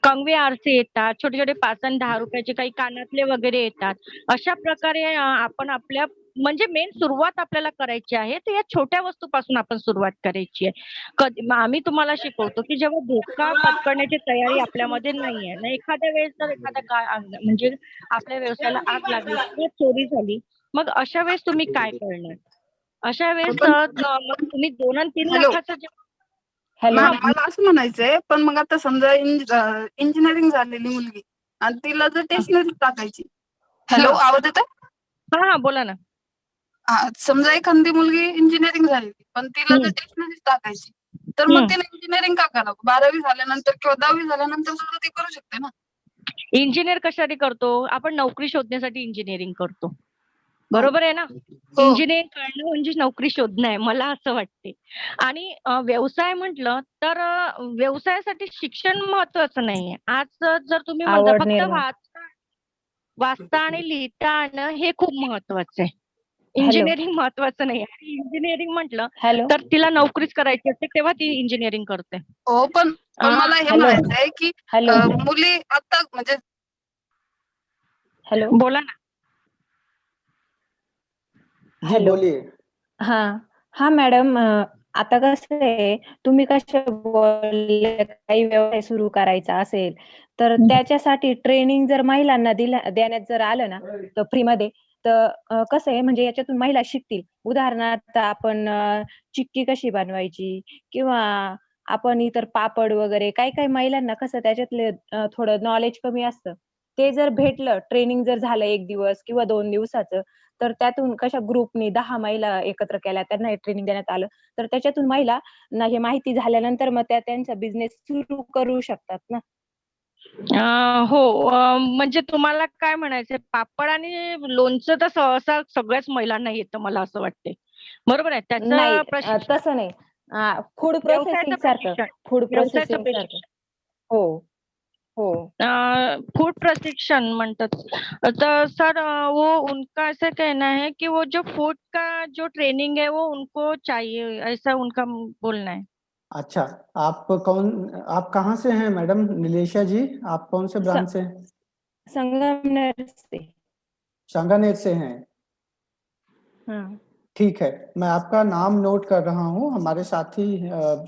कंगवे आरसे येतात, छोटे-छोटे 5 आणि 10 रुपयाचे काही कानातले वगैरे येतात. अशा प्रकारे आपण आपल्या म्हणजे मेन सुरुवात आपल्याला करायची आहे, तर या छोट्या वस्तूपासून आपण सुरुवात करायची आहे. आम्ही तुम्हाला शिकवतो, की जेव्हा धोका पत्करण्याची तयारी आपल्यामध्ये नाहीये ना, एखाद्या वेळेस जर म्हणजे आपल्या व्यवसायाला आग लागली किंवा चोरी झाली, मग अशा वेळेस तुम्ही काय करणार? अशा वेळेस मग तुम्ही 2 आणि 3 हॅलो. लाखाचं मॅम, मला असं म्हणायचंय, पण मग आता समजा इंजिनिअरिंग झालेली मुलगी आणि तिला जर स्टेशनरी टाकायची. हॅलो, आवाज येतोय? हा बोला ना. समजा एखादी मुलगी इंजिनिअरिंग झालेली, पण तिला जर स्टेशनरी टाकायची, तर मग तिने इंजिनिअरिंग का करावं? 12वी झाल्यानंतर किंवा 10वी झाल्यानंतर सुद्धा ती करू शकते ना. इंजिनियर कशासाठी करतो? आपण नोकरी शोधण्यासाठी इंजिनिअरिंग करतो. बरोबर आहे ना? हो. इंजिनिअरिंग करणं म्हणजे नोकरी शोधणं आहे, मला असं वाटते. आणि व्यवसाय म्हटलं तर व्यवसायासाठी शिक्षण महत्वाचं नाहीये. आज जर तुम्ही म्हणता आवड फक्त निर्माण. वाचता आणि लिहिता आणणं हे खूप महत्वाचं आहे. हॅलो इंजिनिअरिंग महत्वाचं नाही. आणि इंजिनिअरिंग म्हटलं हॅलो तर तिला नोकरीच करायची असते, तेव्हा ती इंजिनिअरिंग करते. हो, पण मला हे हॅलो म्हणायचं आहे की हॅलो मुली आता म्हणजे हॅलो बोला ना. जी हॅलो बोलिए. हा मॅडम, आता कसं आहे, तुम्ही कशा बोलले काही व्यवसाय सुरू करायचा असेल तर त्याच्यासाठी ट्रेनिंग जर महिलांना देण्यात जर आलं ना तर फ्रीमध्ये, तर कसं आहे म्हणजे याच्यातून महिला शिकतील. उदाहरणार्थ आपण चिक्की कशी बनवायची किंवा आपण इतर पापड वगैरे, काही काही महिलांना कसं त्याच्यातले थोडं नॉलेज कमी असतं. ते जर भेटलं, ट्रेनिंग जर झालं 1 दिवस किंवा 2 दिवसाचं, तर त्यातून कशा ग्रुपनी 10 महिला एकत्र केल्या, त्यांना हे ट्रेनिंग देण्यात आलं, तर त्याच्यातून महिला ना हे माहिती झाल्यानंतर मग त्या त्यांचा बिझनेस सुरू करू शकतात ना. हो, म्हणजे तुम्हाला काय म्हणायचंय, पापड आणि लोणचं तर सहसा सगळ्याच महिलांना येतं, मला असं वाटते. बरोबर आहे. नाही, त्याचं प्रशिक्षण, तसं नाही. फूड व्यवसायाचं प्रोसेसिंग सारखं, प्रशिक्षण, फूड व्यवसायाचं प्रोसेसिंग सारखं. प्रशिक्षण, हो, हो. फूड प्रशिक्षण म्हणतात. तो सर, वो उनका ऐसा कहना है कि वो जो फूड का जो ट्रेनिंग है वो उनको चाहिए, ऐसा उनका बोलना है. अच्छा, आप कहाँ से हैं मैडम नीलेशा जी? आप कौन से ब्रांच से हैं? संगमनेर से. सांगानेर से हैं. हाँ. ठीक है, मैं आपका नाम नोट कर रहा हूँ. हमारे साथी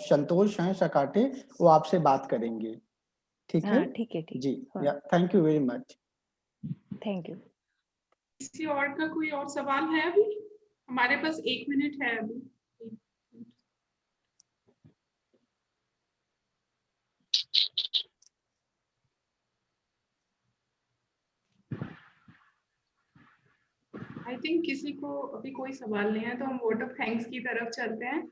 संतोष हैं सकाटे, वो आपसे बात करेंगे. ठीक है? हाँ, ठीक है, ठीक. जी, हाँ, या thank you very much. Thank you. किसी और का कोई और सवाल है अभी? हमारे पास 1 मिनट है अभी. आई थिंक किसी को अभी कोई सवाल नहीं है, तो हम वोट ऑफ थैंक्स की तरफ चलते हैं.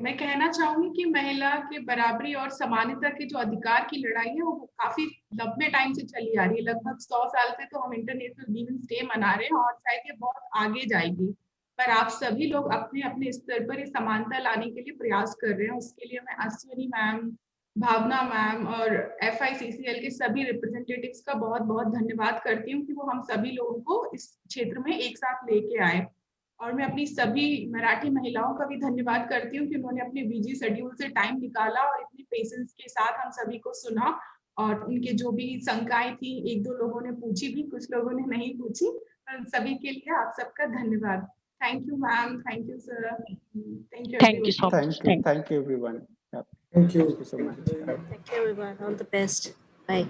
मैं कहना चाहूंगी कि महिला के बराबरी और समानता के जो अधिकार की लड़ाई है वो काफी लंबे टाइम से चली आ रही है. लगभग 100 साल से तो हम इंटरनेशनल वीमेंस डे मना रहे हैं और शायद ये बहुत आगे जाएगी. पर आप सभी लोग अपने अपने स्तर पर ये समानता लाने के लिए प्रयास कर रहे हैं. उसके लिए मैं अश्विनी मैम, भावना मैम और FICCL के सभी रिप्रेजेंटेटिव्स का बहुत बहुत धन्यवाद करती हूँ कि वो हम सभी लोगों को इस क्षेत्र में एक साथ लेके आए. और मैं अपनी सभी मराठी महिलाओं का भी धन्यवाद करती हूँ कि उन्होंने अपने बिजी शेड्यूल से टाइम निकाला और इतनी पेशेंस के साथ हम सभी को सुना. और उनके जो भी शंकाएं थी, 1-2 लोगों ने पूछी भी, कुछ लोगों ने नहीं पूछी. सभी के लिए आप सबका धन्यवाद. Thank you ma'am, thank you sir, thank you. Thank you so much. Thank you everyone. Yeah, Thank you. thank you so much. Thank you everyone. All the best. Bye.